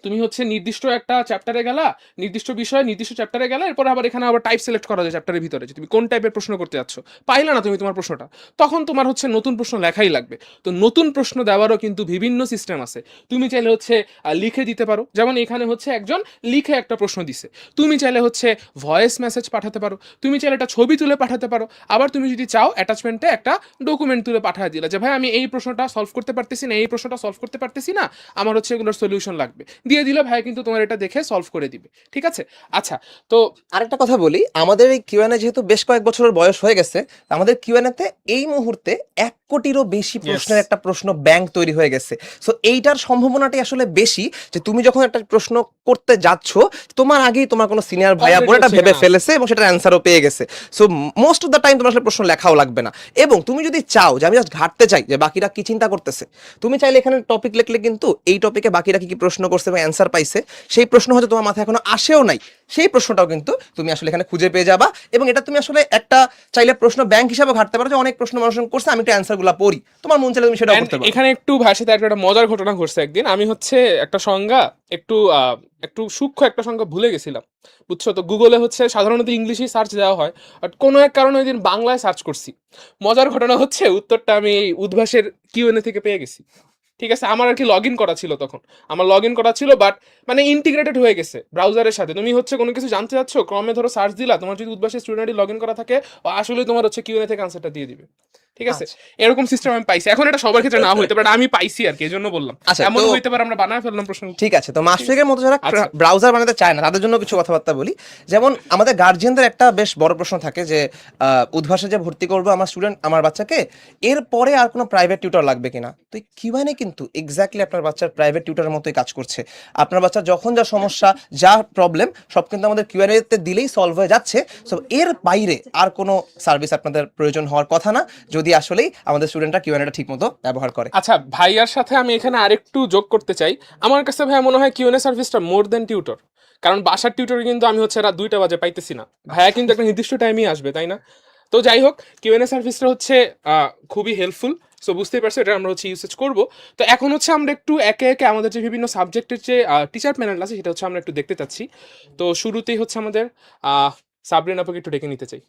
তুমি হচ্ছে নির্দিষ্ট একটা চ্যাপ্টারে গেলা, নির্দিষ্ট বিষয়ে নির্দিষ্ট চ্যাপ্টারে গেলা, এরপর আবার এখানে আবার টাইপ সিলেক্ট করা যায় চ্যাপ্টারের ভিতরে যে তুমি কোন টাইপের প্রশ্ন করতে যাচ্ছ, পাইলা না তুমি তোমার প্রশ্নটা, তখন তোমার হচ্ছে নতুন প্রশ্ন লেখাই লাগবে। তো নতুন প্রশ্ন দেওয়ারও কিন্তু বিভিন্ন সিস্টেম আছে। তুমি চাইলে হচ্ছে লিখে দিতে পারো, যেমন এখানে হচ্ছে একজন লিখে একটা প্রশ্ন দিছে, তুমি চাইলে হচ্ছে ভয়েস মেসেজ পাঠাতে পারো, তুমি চাইলে একটা ছবি তুলে পাঠাতে পারো, আবার তুমি যদি চাও অ্যাটাচমেন্টে একটা ডকুমেন্ট তুলে পাঠিয়ে দিলা যে ভাই আমি এই প্রশ্নটা সলভ করতে পারতেছি না, এই প্রশ্নটা সলভ করতে পারতেছি না, আমার হচ্ছে এগুলোর সলিউশন লাগবে, দিয়ে দিলে ভাই কিন্তু তোমার এটা দেখে সলভ করে দিবে। ঠিক আছে, আচ্ছা, তো আরেকটা কথা বলি, আমাদের এই কিউএনএ যেহেতু বেশ কয়েক বছরের বয়স হয়ে গেছে, আমাদের কিউএনএতে এই মুহূর্তে 1 কোটিরও বেশি প্রশ্নের একটা প্রশ্ন ব্যাংক তৈরি হয়ে গেছে। সো এইটার সম্ভাবনাটাই আসলে বেশি যে তুমি যখন একটা প্রশ্ন করতে যাচ্ছ, তোমার আগেই তোমার কোনো সিনিয়র ভাইয়া Already বোনেটা হচ্ছে ভেবে না। ফেলেছে এবং সেটার অ্যান্সারও পেয়ে গেছে। So most of the time তোমার আসলে প্রশ্ন লেখাও লাগবে না। এবং তুমি যদি চাও যে আমি জাস্ট ঘাটতে চাই যে বাকিরা কি চিন্তা করতেছে, তুমি চাইলে এখানে টপিক লিখলে কিন্তু এই টপিকে বাকিরা কি কি প্রশ্ন করছে এবং অ্যান্সার পাইছে, সেই প্রশ্ন হয়তো তোমার মাথায় এখনো আসেও নাই, সেই প্রশ্নটাও কিন্তু তুমি আসলে এখানে খুঁজে পেয়ে যাবা। এবং এটা তুমি আসলে একটা চাইলে প্রশ্ন ব্যাংক হিসাবে ঘাটতে পারো যে অনেক প্রশ্ন মানুষ করছে, আমি একটু অ্যান্সারগুলো পড়ি, তোমার মন চাইলে তুমি সেটাও And করতে পারো। এখানে একটু ভাইয়ের সাথে একটা মজার ঘটনা ঘটছে একদিন। আমি হচ্ছে একটা সংজ্ঞা একটু সূক্ষ্ম একটা সংজ্ঞা ভুলে গেছিলাম, বুঝছো? তো গুগলে হচ্ছে সাধারণত ইংলিশেই সার্চ দেওয়া হয়, বাট কোনো এক কারণে ওই দিন বাংলায় সার্চ করছি। মজার ঘটনা হচ্ছে উত্তরটা আমি এই উদ্ভাসের কিউএনএ থেকে পেয়ে গেছি। ঠিক আছে, আমার আর কি লগ ইন করা ছিল তখন, আমার লগ ইন করা ছিল, বাট মানে ইন্টিগ্রেটেড হয়ে গেছে ব্রাউজারের সাথে। তুমি হচ্ছে কোনো কিছু জানতে চাচ্ছ, ক্রমে ধরো সার্চ দিলা, তোমার যদি উদ্ভাসের স্টুডেন্টই লগ ইন করা থাকে, ও আসলে তোমার হচ্ছে কিউএনএ থেকে আনসারটা দিয়ে দিবে। ঠিক আছে, এরকম সিস্টেম আমি পাইছি। এখন এটা সবার ক্ষেত্রে না হইতে পারে, আমি পাইছি আর কি, এই জন্য বললাম। আচ্ছা, এমন তো- হইতে পারে আমরা বানায় ফেললাম প্রশ্ন। ঠিক আছে, তো মাস্টারের মতো যারা আচ্ছা। ব্রাউজার বানাতে চায় না তাদের জন্য কিছু কথাবার্তা বলি। যেমন আমাদের গার্জিয়ানদের একটা বেশ বড় প্রশ্ন থাকে যে উদ্ভাসে যে ভর্তি করবো আমার স্টুডেন্ট, আমার বাচ্চাকে, এরপরে আর কোনো প্রাইভেট টিউটর লাগবে কিনা। তো এই কিউএনএ কিন্তু এক্স্যাক্টলি আপনার বাচ্চার প্রাইভেট টিউটরের মতোই কাজ করছে। আপনার বাচ্চার যখন যা সমস্যা, যা প্রবলেম, সব কিন্তু আমাদের কিউএনএ তে দিলেই সলভ হয়ে যাচ্ছে। সো এর বাইরে আর কোনো সার্ভিস আপনাদের প্রয়োজন হওয়ার কথা না, যদি আসলেই আমাদের স্টুডেন্টরা কিউএনএটা ঠিকমতো ব্যবহার করে। আচ্ছা, ভাইয়ার সাথে আমি এখানে আরেকটু যোগ করতে চাই। আমার কাছে ভাইয়া মনে হয় কিউএনএ সার্ভিসটা মোর দেন টিউটর, কারণ বাসার টিউটরে কিন্তু আমি হচ্ছে রাত 2টা বাজে পাইতেছি না, ভাইয়া কিন্তু একটা নির্দিষ্ট টাইমেই আসবে, তাই না? তো যাই হোক, কিউএনএ সার্ভিসটা হচ্ছে খুবই হেল্পফুল। সো বুঝতেই পারছো, এটা আমরা হচ্ছে ইউজেজ করবো। তো এখন হচ্ছে আমরা একটু একে একে আমাদের যে বিভিন্ন সাবজেক্টের যে টিচার প্যানেল আছে সেটা হচ্ছে আমরা একটু দেখতে চাচ্ছি। তো শুরুতেই হচ্ছে আমাদের সাবরিন আপুকে একটু ডেকে নিতে চাই।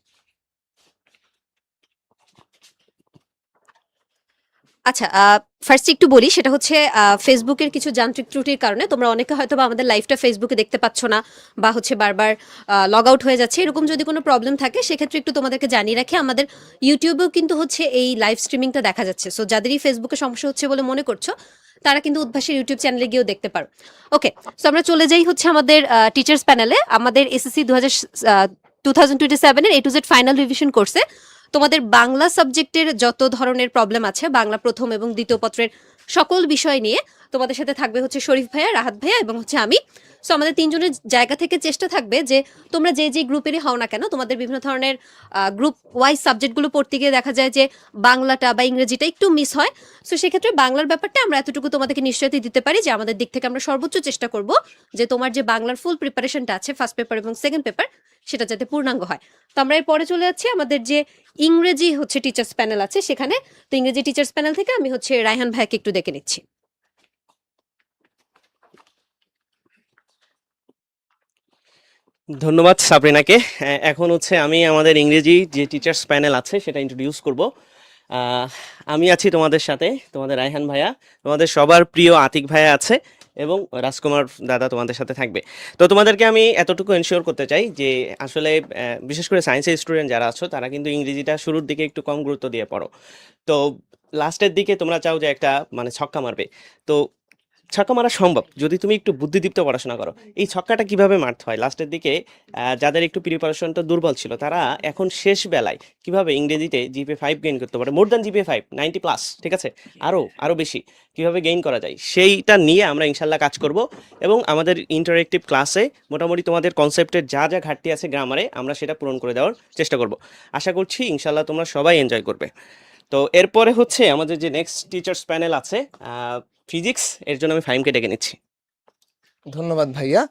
আচ্ছা, ফার্স্ট একটু বলি, সেটা হচ্ছে ফেসবুকের কিছু যান্ত্রিক ত্রুটির কারণে তোমরা অনেকে হয়তো বা আমাদের লাইভটা ফেসবুকে দেখতে পাচ্ছ না, বা হচ্ছে বারবার লগ আউট হয়ে যাচ্ছে, এরকম যদি কোনো প্রবলেম থাকে সেক্ষেত্রে একটু তোমাদেরকে জানিয়ে রাখি, আমাদের ইউটিউবেও কিন্তু হচ্ছে এই লাইভ স্ট্রিমিংটা দেখা যাচ্ছে। সো যাদেরই ফেসবুকে সমস্যা হচ্ছে বলে মনে করছো, তারা কিন্তু উদ্ভাসের ইউটিউব চ্যানেলে গিয়েও দেখতে পারো। ওকে, সো আমরা চলে যাই হচ্ছে আমাদের টিচার্স প্যানেলে। আমাদের এসএসসি 2027 এর A to Z final revision কোর্সে তোমাদের বাংলা সাবজেক্টের যত ধরনের প্রবলেম আছে, বাংলা প্রথম এবং দ্বিতীয় পত্রের সকল বিষয় নিয়ে তোমাদের সাথে থাকবে হচ্ছে শরীফ ভাইয়া, রাহাত ভাইয়া এবং হচ্ছে আমি। সো আমাদের তিনজনের জায়গা থেকে চেষ্টা থাকবে যে তোমরা যে যে গ্রুপেরই হও না কেন, তোমাদের বিভিন্ন ধরনের গ্রুপ ওয়াইজ সাবজেক্টগুলো পড়তে গিয়ে দেখা যায় যে বাংলাটা বা ইংরেজিটা একটু মিস হয়। সো সেক্ষেত্রে বাংলার ব্যাপারটা আমরা এতটুকু তোমাদেরকে নিশ্চয়তা দিতে পারি যে আমাদের দিক থেকে আমরা সর্বোচ্চ চেষ্টা করব যে তোমার যে বাংলার ফুল প্রিপারেশনটা আছে ফার্স্ট পেপার এবং সেকেন্ড পেপার, সেটা যাতে পূর্ণাঙ্গ হয়। তো আমরা এরপরে চলে যাচ্ছি আমাদের যে ইংরেজি হচ্ছে টিচার্স প্যানেল আছে সেখানে। তো ইংরেজি টিচার্স প্যানেল থেকে আমি হচ্ছে রায়হান ভাইকে একটু দেখে নিচ্ছি। ধন্যবাদ সাবরিনাকে। এখন হচ্ছে আমি আমাদের ইংরেজি যে টিচার্স প্যানেল আছে সেটা ইন্ট্রোডিউস করব। আমি আছি তোমাদের সাথে, তোমাদের রায়হান ভাইয়া, তোমাদের সবার প্রিয় আতিক ভাইয়া আছে এবং রাজকুমার দাদা তোমাদের সাথে থাকবে। তো তোমাদেরকে আমি এতটুকু এনশিওর করতে চাই যে আসলে বিশেষ করে সায়েন্সের স্টুডেন্ট যারা আছো তারা কিন্তু ইংরেজিটা শুরুর দিকে একটু কম গুরুত্ব দিয়ে পড়ো। তো লাস্টের দিকে তোমরা চাও যে একটা মানে ছক্কা মারবে। তো ছক্কা মারা সম্ভব যদি তুমি একটু বুদ্ধিদীপ্ত পড়াশোনা করো। এই ছক্কাটা কিভাবে মারতে হয় লাস্টের দিকে, যাদের একটু প্রিপারেশনটা দুর্বল ছিল তারা এখন শেষ বেলায় কিভাবে ইংরেজিতে জিপিএ 5 গেইন করতে পারে, মোর দ্যান জিপিএ 5 90+, ঠিক আছে, আরও বেশি কিভাবে গেইন করা যায় সেইটা নিয়ে আমরা ইনশাল্লাহ কাজ করব। এবং আমাদের ইন্টারেক্টিভ ক্লাসে মোটামুটি তোমাদের কনসেপ্টের যা যা ঘাটতি আছে গ্রামারে আমরা সেটা পূরণ করে দেওয়ার চেষ্টা করব। আশা করছি ইনশাল্লাহ তোমরা সবাই এনজয় করবে। তো এরপরে হচ্ছে আমাদের যে নেক্সট টিচার্স প্যানেল আছে ফিজিক্স, এর জন্য আমি ফাহিমকে ডেকে নিচ্ছি। ধন্যবাদ ভাইয়া।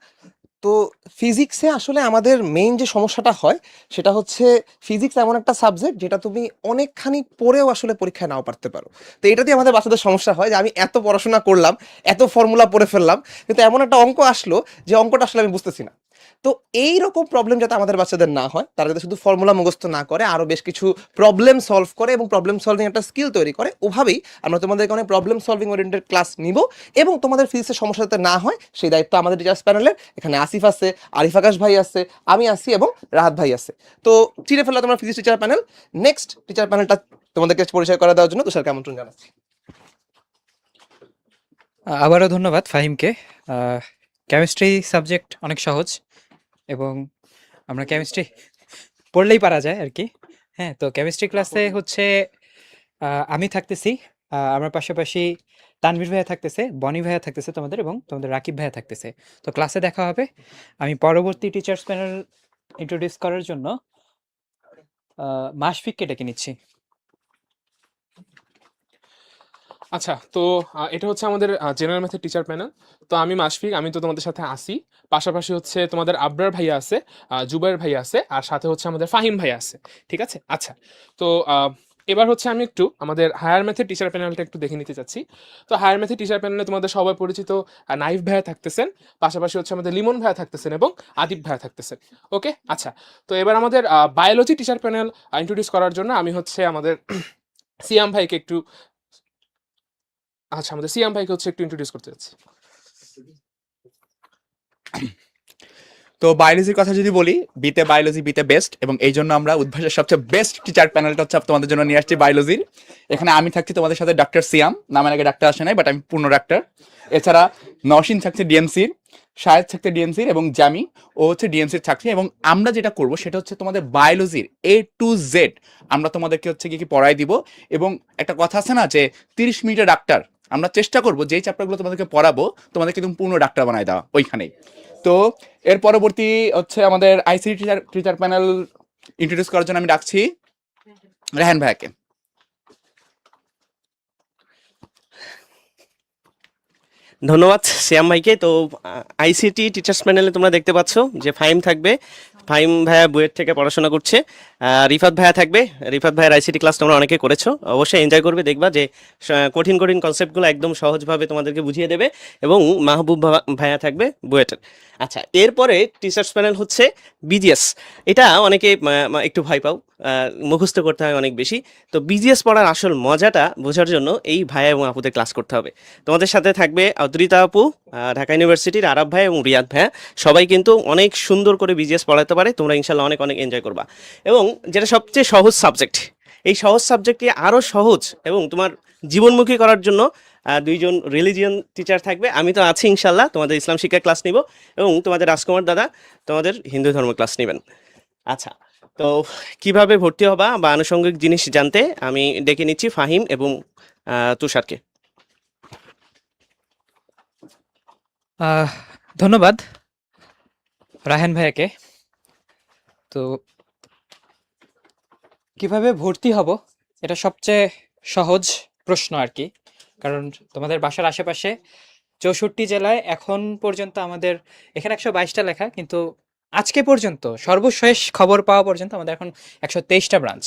তো ফিজিক্সে আসলে আমাদের মেইন যে সমস্যাটা হয় সেটা হচ্ছে ফিজিক্স এমন একটা সাবজেক্ট যেটা তুমি অনেকখানি পড়েও আসলে পরীক্ষায় নাও পারতে পারো। তো এটাতেই আমাদের বাচ্চাদের সমস্যা হয় যে আমি এত পড়াশোনা করলাম, এত ফর্মুলা পড়ে ফেললাম, কিন্তু এমন একটা অঙ্ক আসলো যে অঙ্কটা আসলে আমি বুঝতেছি না। তো এই রকম প্রবলেম যাতে আমাদের বাচ্চাদের না হয়, তারা যাতে শুধু ফর্মুলা মুখস্থ না করে, আরও বেশ কিছু প্রবলেম সলভ করে এবং প্রবলেম সলভিং একটা স্কিল তৈরি করে, ওভাবেই আমরা তোমাদেরকে অনেক প্রবলেম সলভিং ওরিয়েন্টেড ক্লাস নিব। এবং তোমাদের ফিজিক্সের সমস্যা যাতে না হয় সেই দায়িত্ব আমাদের টিচার্স প্যানেলের। এখানে আসিফ আছে, আরিফ আকাশ ভাই আছে, আমি আছি এবং রাহাত ভাই আছে। তো চিনে ফেললা তোমরা physics teacher panel. Next teacher প্যানেলটা তোমাদেরকে পরিচয় করে দেওয়ার জন্য তুষারকে আমন্ত্রণ জানাচ্ছি। আবারও ধন্যবাদ ফাহিমকে। কেমিস্ট্রি সাবজেক্ট অনেক সহজ এবং আমরা কেমিস্ট্রি পড়লেই পারা যায় আর কি। হ্যাঁ, তো কেমিস্ট্রি ক্লাসে হচ্ছে আমি থাকতেছি, আমার পাশাপাশি তানভীর ভাইয়া থাকতেছে, বনি ভাইয়া থাকতেছে তোমাদের, এবং তোমাদের রাকিব ভাইয়া থাকতেছে। তো ক্লাসে দেখা হবে। আমি পরবর্তী টিচার্স প্যানেল ইন্ট্রোডিউস করার জন্য মাশফিককে ডেকে নিচ্ছি। আচ্ছা, তো এটা হচ্ছে আমাদের জেনারেল ম্যাথের টিচার প্যানেল। তো আমি মাশফিক, আমি তো তোমাদের সাথে আসি। পাশাপাশি হচ্ছে তোমাদের আবরার ভাইয়া আছে, জুবাইর ভাইয়া আছে, আর সাথে হচ্ছে আমাদের ফাহিম ভাইয়া আছে, ঠিক আছে। আচ্ছা, তো এবার হচ্ছে আমি একটু আমাদের হায়ার ম্যাথের টিচার প্যানেলটা একটু দেখে নিতে চাচ্ছি। তো হায়ার ম্যাথের টিচার প্যানেলে তোমাদের সবাই পরিচিত নাইফ ভাইয়া থাকতেছেন, পাশাপাশি হচ্ছে আমাদের লিমন ভাইয়া থাকতেছেন এবং আদিব ভাইয়া থাকতেছেন। ওকে, আচ্ছা, তো এবার আমাদের বায়োলজি টিচার প্যানেল ইন্ট্রোডিউস করার জন্য আমি হচ্ছে আমাদের সিয়াম ভাইকে একটু আমাদের সিয়াম ভাইকে হচ্ছে একটু ইন্ট্রোডিউস করতে যাচ্ছি। তো বায়োলজির কথা যদি বলি, বিতে বায়োলজি বিতে বেস্ট, এবং এই জন্য আমরা উদ্ভাসের সবচেয়ে বেস্ট টিচার প্যানেলটা হচ্ছে তোমাদের জন্য নিয়ে আসছি বায়োলজির। এখানে আমি থাকছি তোমাদের সাথে ডক্টর সিয়াম, নামের আগে ডাক্তার আসে নাই, বাট আমি পূর্ণ ডাক্তার। এছাড়া নওশিন থাকছে ডিএমসির, শাহেদ থাকছে ডিএমসির, এবং জামি ও হচ্ছে ডিএমসির থাকছে। এবং আমরা যেটা করব সেটা হচ্ছে তোমাদের বায়োলজির A to Z আমরা তোমাদেরকে হচ্ছে কি পড়াই দিব। এবং একটা কথা আছে না যে 30 মিনিটের ডাক্তার, আমরা চেষ্টা করবো যেই চ্যাপ্টারগুলো তোমাদেরকে পড়াবো তোমাদেরকে তুমি পূর্ণ ডাক্তার বানাই দেওয়া ওইখানেই। তো এর পরবর্তী হচ্ছে আমাদের আইসিটি টিচার প্যানেল ইন্ট্রোডিউস করার জন্য আমি ডাকছি রেহান ভাইয়াকে। ধন্যবাদ শ্যাম ভাইকে। তো আইসিটি টিচার্স প্যানেলে তোমরা দেখতে পাচ্ছ যে ফাহিম থাকবে, ফাহিম ভাইয়া বুয়েট থেকে পড়াশোনা করছে। রিফাত ভাইয়া থাকবে, রিফাত ভাইয়ের আইসিটি ক্লাস তোমরা অনেকে করেছো, অবশ্যই এনজয় করবে, দেখবা যে কঠিন কঠিন কনসেপ্টগুলো একদম সহজভাবে তোমাদেরকে বুঝিয়ে দেবে। এবং মাহবুব ভাইয়া থাকবে বুয়েটের। আচ্ছা, এরপরে টিচার্স প্যানেল হচ্ছে বিজিএস। এটা অনেকে একটু ভয় পাও, মুখস্থ করতে হয় অনেক বেশি। তো বিজিএস পড়ার আসল মজাটা বোঝার জন্য এই ভাইয়া এবং আপুদের ক্লাস করতে হবে। তোমাদের সাথে থাকবে অদ্রিতা আপু, ঢাকা ইউনিভার্সিটির আরাব ভাই এবং রিয়াদ ভাইয়া। সবাই কিন্তু অনেক সুন্দর করে বিজিএস পড়াতে পারে, তোমরা ইনশাল্লাহ অনেক অনেক এনজয় করবা। এবং যেটা সবচেয়ে সহজ সাবজেক্ট, এই সহজ সাবজেক্টকে আরও সহজ এবং তোমার জীবনমুখী করার জন্য দুইজন রিলিজিয়ন টিচার থাকবে। আমি তো আছি ইনশাল্লাহ, তোমাদের ইসলাম শিক্ষা ক্লাস নিব এবং তোমাদের রাজকুমার দাদা তোমাদের হিন্দু ধর্ম ক্লাস নেবেন। আচ্ছা, তো কিভাবে ভর্তি হবা বা আনুষঙ্গিক জিনিস জানতে আমি ডেকে নিচ্ছি ফাহিম এবং তুষারকে। আহ, ধন্যবাদ রায়হান ভাইয়াকে। তো কিভাবে ভর্তি হব, এটা সবচেয়ে সহজ প্রশ্ন আর কি। কারণ তোমাদের বাসার আশেপাশে 64 জেলায় এখন পর্যন্ত আমাদের এখানে 122টা লেখা, কিন্তু আজকে পর্যন্ত সর্বশেষ খবর পাওয়া পর্যন্ত আমাদের এখন 123টা ব্রাঞ্চ।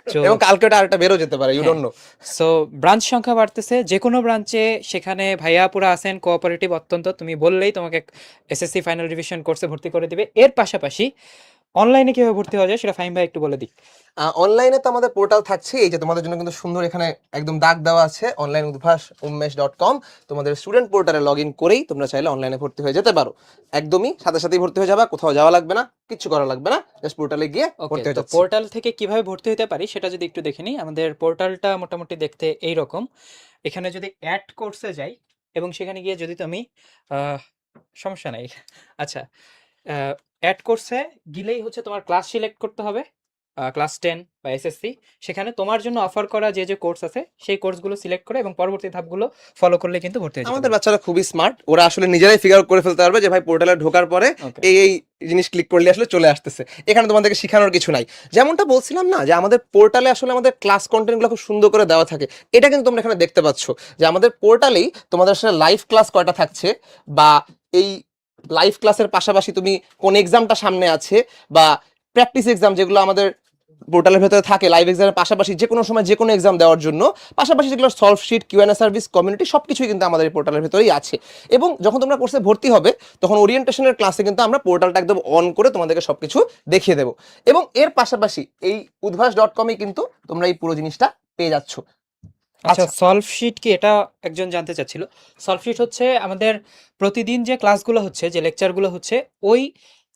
তো এবং কালকে ওটা আরেকটা বেরো যেতে পারে, ইউ হ্যাঁ, ডোন্ট নো। সো ব্রাঞ্চ সংখ্যা বাড়তেছে, যে কোনো ব্রাঞ্চে সেখানে ভাইয়া পুরা আছেন, কোঅপারেটিভ অত্যন্ত, তুমি বললেই তোমাকে এসএসসি ফাইনাল রিভিশন কোর্সে ভর্তি করে দিবে। এর পাশাপাশি অনলাইনে কিভাবে ভর্তি হওয়া যায় সেটা ফাহিম ভাই একটু বলে দিক। অনলাইনে তো আমাদের পোর্টাল থাকছে, এই যে তোমাদের জন্য কিন্তু সুন্দর এখানে একদম দাগ দেওয়া আছে অনলাইন উদ্ভাস উন্মেষ.com। তোমাদের স্টুডেন্ট পোর্টালে লগ ইন করেই তোমরা চাইলে অনলাইনে ভর্তি হয়ে যেতে পারো। একদমই সাথে সাথেই ভর্তি হয়ে যাবে, কোথাও যাওয়া লাগবে না, কিচ্ছু করা লাগবে না, জাস্ট পোর্টালে গিয়ে ওকে, ভর্তি হয়ে তো যাচ্ছে। পোর্টাল থেকে কিভাবে ভর্তি হতে পারি সেটা যদি একটু দেখে নিই। আমাদের পোর্টালটা মোটামুটি দেখতে এই রকম। এখানে যদি অ্যাড কোর্সে যাই এবং সেখানে গিয়ে যদি তুমি আহ, সমস্যা নাই, আচ্ছা, অ্যাড কোর্সে গেলেই হচ্ছে তোমার ক্লাস সিলেক্ট করতে হবে, ক্লাস 10 বা এসএসসি। সেখানে তোমার জন্য অফার করা যে যে কোর্স আছে সেই কোর্সগুলো সিলেক্ট করে এবং পরবর্তী ধাপগুলো ফলো করলে কিন্তু ভর্তি হয়ে যেতে আমাদের পারবে। বাচ্চারা খুবই স্মার্ট, ওরা আসলে নিজেরাই ফিগার আউট করে ফেলতে পারবে যে ভাই পোর্টালে ঢোকার পরে ওকে, এই জিনিস ক্লিক করলে আসলে চলে আসতেছে। এখানে তোমাদেরকে শেখানোর কিছু নাই। যেমনটা বলছিলাম না, যে আমাদের পোর্টালে আসলে আমাদের ক্লাস কন্টেন্টগুলো খুব সুন্দর করে দেওয়া থাকে, এটা কিন্তু তোমরা এখানে দেখতে পাচ্ছ যে আমাদের পোর্টালেই তোমাদের আসলে লাইভ ক্লাস কয়টা থাকছে, বা এই লাইভ ক্লাসের পাশাপাশি তুমি কোন এক্সামটা সামনে আছে, বা প্র্যাকটিস এক্সাম যেগুলো আমাদের পোর্টালের ভেতরে থাকে, লাইভ এক্সামের পাশাপাশি যে কোনো সময় যে কোনো এক্সাম দেওয়ার জন্য, পাশাপাশি যেগুলো solve sheet, Q n A service, community, সবকিছুই কিন্তু আমাদের এই পোর্টালের ভেতরেই আছে। এবং যখন তোমরা কোর্সে ভর্তি হবে তখন ওরিয়েন্টেশনের ক্লাসে কিন্তু আমরা পোর্টালটা একদম অন করে তোমাদেরকে সবকিছু দেখিয়ে দেবো। এবং এর পাশাপাশি এই উদ্ভাস.com-এ কিন্তু তোমরা এই পুরো জিনিসটা পেয়ে যাচ্ছ। আচ্ছা, আচ্ছা, সলভ শিট কি, এটা একজন জানতে চাচ্ছিল। সলভ শিট হচ্ছে আমাদের প্রতিদিন যে ক্লাসগুলো হচ্ছে, যে লেকচারগুলো হচ্ছে, ওই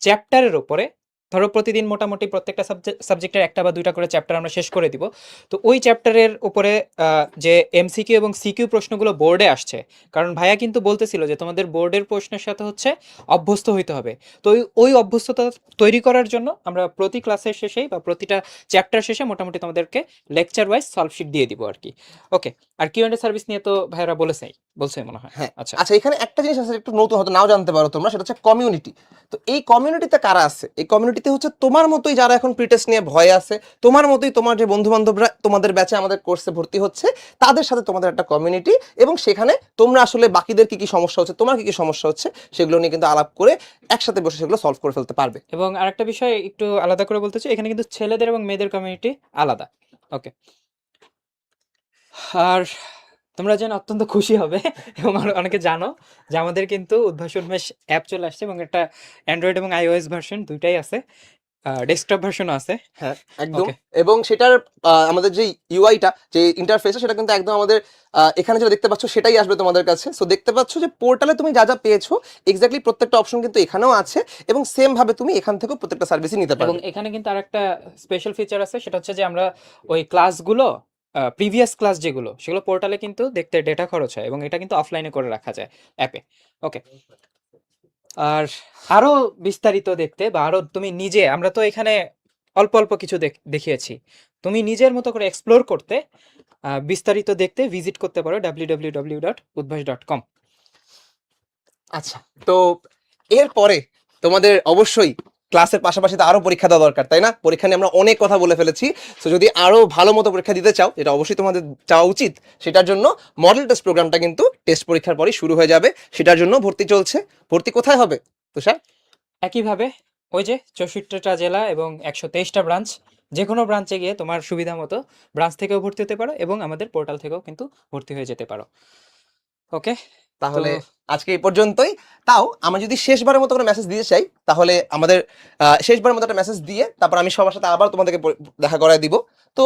চ্যাপ্টারের উপরে, ধরো প্রতিদিন মোটামুটি প্রত্যেকটা সাবজেক্টের একটা বা দুইটা করে চ্যাপ্টার আমরা শেষ করে দিব। তো ওই চ্যাপ্টারের উপরে যে এমসিকিউ এবং সিকিউ প্রশ্নগুলো বোর্ডে আসছে, কারণ ভাইয়া কিন্তু বলতেছিল যে তোমাদের বোর্ডের প্রশ্নের সাথে হচ্ছে অভ্যস্ত হইতে হবে। তো ওই অভ্যস্ততা তৈরি করার জন্য আমরা প্রতি ক্লাসের শেষেই বা প্রতিটা চ্যাপ্টার শেষে মোটামুটি তোমাদেরকে লেকচার ওয়াইজ সলভ শিট দিয়ে দিব আর কি। ওকে, আর কিউএনএ সার্ভিস নিয়ে তো ভাইয়ারা বলছে মনে হয়। হ্যাঁ। আচ্ছা, আচ্ছা, এখানে একটা জিনিস আছে একটু নতুন, হয়তো নাও জানতে পারো তোমরা, সেটা হচ্ছে কমিউনিটি। তো এই কমিউনিটিতে কারা আছে? এই কমিউনিটিতে হচ্ছে তোমার মতোই যারা এখন প্রিটেস্ট নিয়ে ভয় আছে, তোমার মতোই তোমার যে বন্ধু বান্ধবরা তোমাদের ব্যাচে আমাদের কোর্সে ভর্তি হচ্ছে, তাদের সাথে তোমাদের একটা কমিউনিটি। এবং সেখানে তোমরা আসলে বাকিদের কি কি সমস্যা হচ্ছে, তোমার কি কি সমস্যা হচ্ছে, সেগুলো নিয়ে কিন্তু আলাপ করে একসাথে বসে সেগুলো সলভ করে ফেলতে পারবে। এবং আরেকটা বিষয় একটু আলাদা করে বলতে চাই, এখানে কিন্তু ছেলেদের এবং মেয়েদের কমিউনিটি আলাদা। ওকে, আর তোমরা জেনে অত্যন্ত খুশি হবে এবং অনেকে জানো যে আমাদের কিন্তু উদ্ভাস উন্মেষ অ্যাপ চলে আসছে এবং একটা অ্যান্ড্রয়েড এবং আইওএস ভার্সন দুইটাই আছে, ডেস্কটপ ভার্সনও আছে। হ্যাঁ, একদম। ওকে, এবং সেটার আমাদের যে ইউআইটা, যে ইন্টারফেসটা, সেটা কিন্তু একদম আমাদের এখানে যেটা দেখতে পাচ্ছ সেটাই আসবে তোমাদের কাছে। সো দেখতে পাচ্ছ যে পোর্টালে তুমি যা যা পেয়েছো এক্স্যাক্টলি প্রত্যেকটা অপশন কিন্তু এখানেও আছে, এবং সেম ভাবে তুমি এখান থেকেও প্রত্যেকটা সার্ভিসই নিতে এবং পারবে। এখানে কিন্তু আরেকটা স্পেশাল ফিচার আছে, সেটা হচ্ছে যে আমরা ওই ক্লাসগুলো, প্রিভিয়াস ক্লাস যেগুলো, সেগুলো পোর্টালে কিন্তু দেখতে ডেটা খরচ হয় এবং এটা কিন্তু অফলাইনে করে রাখা যায় অ্যাপে। ওকে, আর আরো বিস্তারিত দেখতে বা আরো তুমি নিজে, আমরা তো এখানে অল্প অল্প কিছু দেখিয়েছি, তুমি নিজের মতো করে এক্সপ্লোর করতে, বিস্তারিত দেখতে ভিজিট করতে পারো www.udbhash.com। আচ্ছা, তো এরপরে তোমাদের অবশ্যই ক্লাসের পাশাপাশি তো আরো পরীক্ষা দেওয়া দরকার, তাই না? পরীক্ষা নিয়ে আমরা অনেক কথা বলে ফেলেছি। তো যদি আরো ভালো মতো পরীক্ষা দিতে চাও, এটা অবশ্যই তোমাদের চাওয়া উচিত, সেটার জন্য মডেল টেস্ট প্রোগ্রামটা কিন্তু টেস্ট পরীক্ষার পরই শুরু হয়ে যাবে। সেটার জন্য ভর্তি চলছে। ভর্তি কোথায় হবে তুষার? একইভাবে ওই যে 64টা জেলা এবং 123টা ব্রাঞ্চ, যে কোনো ব্রাঞ্চে গিয়ে তোমার সুবিধা মতো ব্রাঞ্চ থেকেও ভর্তি হতে পারো এবং আমাদের পোর্টাল থেকেও কিন্তু ভর্তি হয়ে যেতে পারো। ওকে, তো তাহলে আজকে এই পর্যন্তই। তাও আমি যদি শেষবারের মতো করে মেসেজ দিতে চাই, তাহলে আমাদের শেষবারের মতো একটা মেসেজ দিয়ে তারপর আমি সবার সাথে আবার তোমাদেরকে দেখা করায় দিব। তো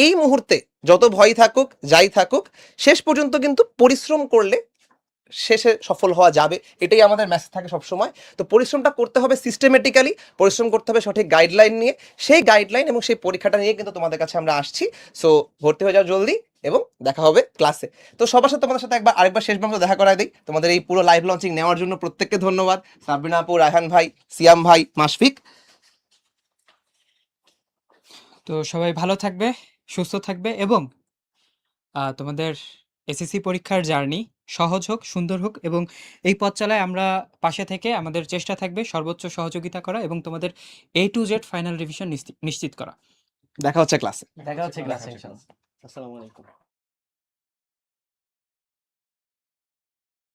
এই মুহূর্তে যত ভয় থাকুক, যাই থাকুক, শেষ পর্যন্ত কিন্তু পরিশ্রম করলে শেষে সফল হওয়া যাবে, এটাই আমাদের মেসেজ থাকে সবসময়। তো পরিশ্রমটা করতে হবে সিস্টেমেটিক্যালি, পরিশ্রম করতে হবে সঠিক গাইডলাইন নিয়ে। সেই গাইডলাইন এবং সেই পরীক্ষাটা নিয়ে কিন্তু তোমাদের কাছে আমরা আসছি। সো ভর্তি হয়ে যাও জলদি, এবং দেখা হবে ক্লাসে। তো সবার সাথে তোমাদের সাথে আরেকবার শেষবার মতো দেখা করায় দিই। তোমাদের এই পুরো লাইভ লঞ্চিং নেওয়ার জন্য প্রত্যেককে ধন্যবাদ। সাবরিনা আপু, রায়হান ভাই, সিয়াম ভাই, মাশফিক। তো সবাই ভালো থাকবে, সুস্থ থাকবে এবং তোমাদের এসএসসি পরীক্ষার জার্নি সহজ হোক, সুন্দর হোক, এবং এই পথ চালায় আমরা পাশে থেকে আমাদের চেষ্টা থাকবে সর্বোচ্চ সহযোগিতা করা এবং তোমাদের A to Z final revision নিশ্চিত করা। দেখা হচ্ছে ক্লাসে। দেখা হচ্ছে ক্লাসে ইনশাআল্লাহ। আসসালামু আলাইকুম।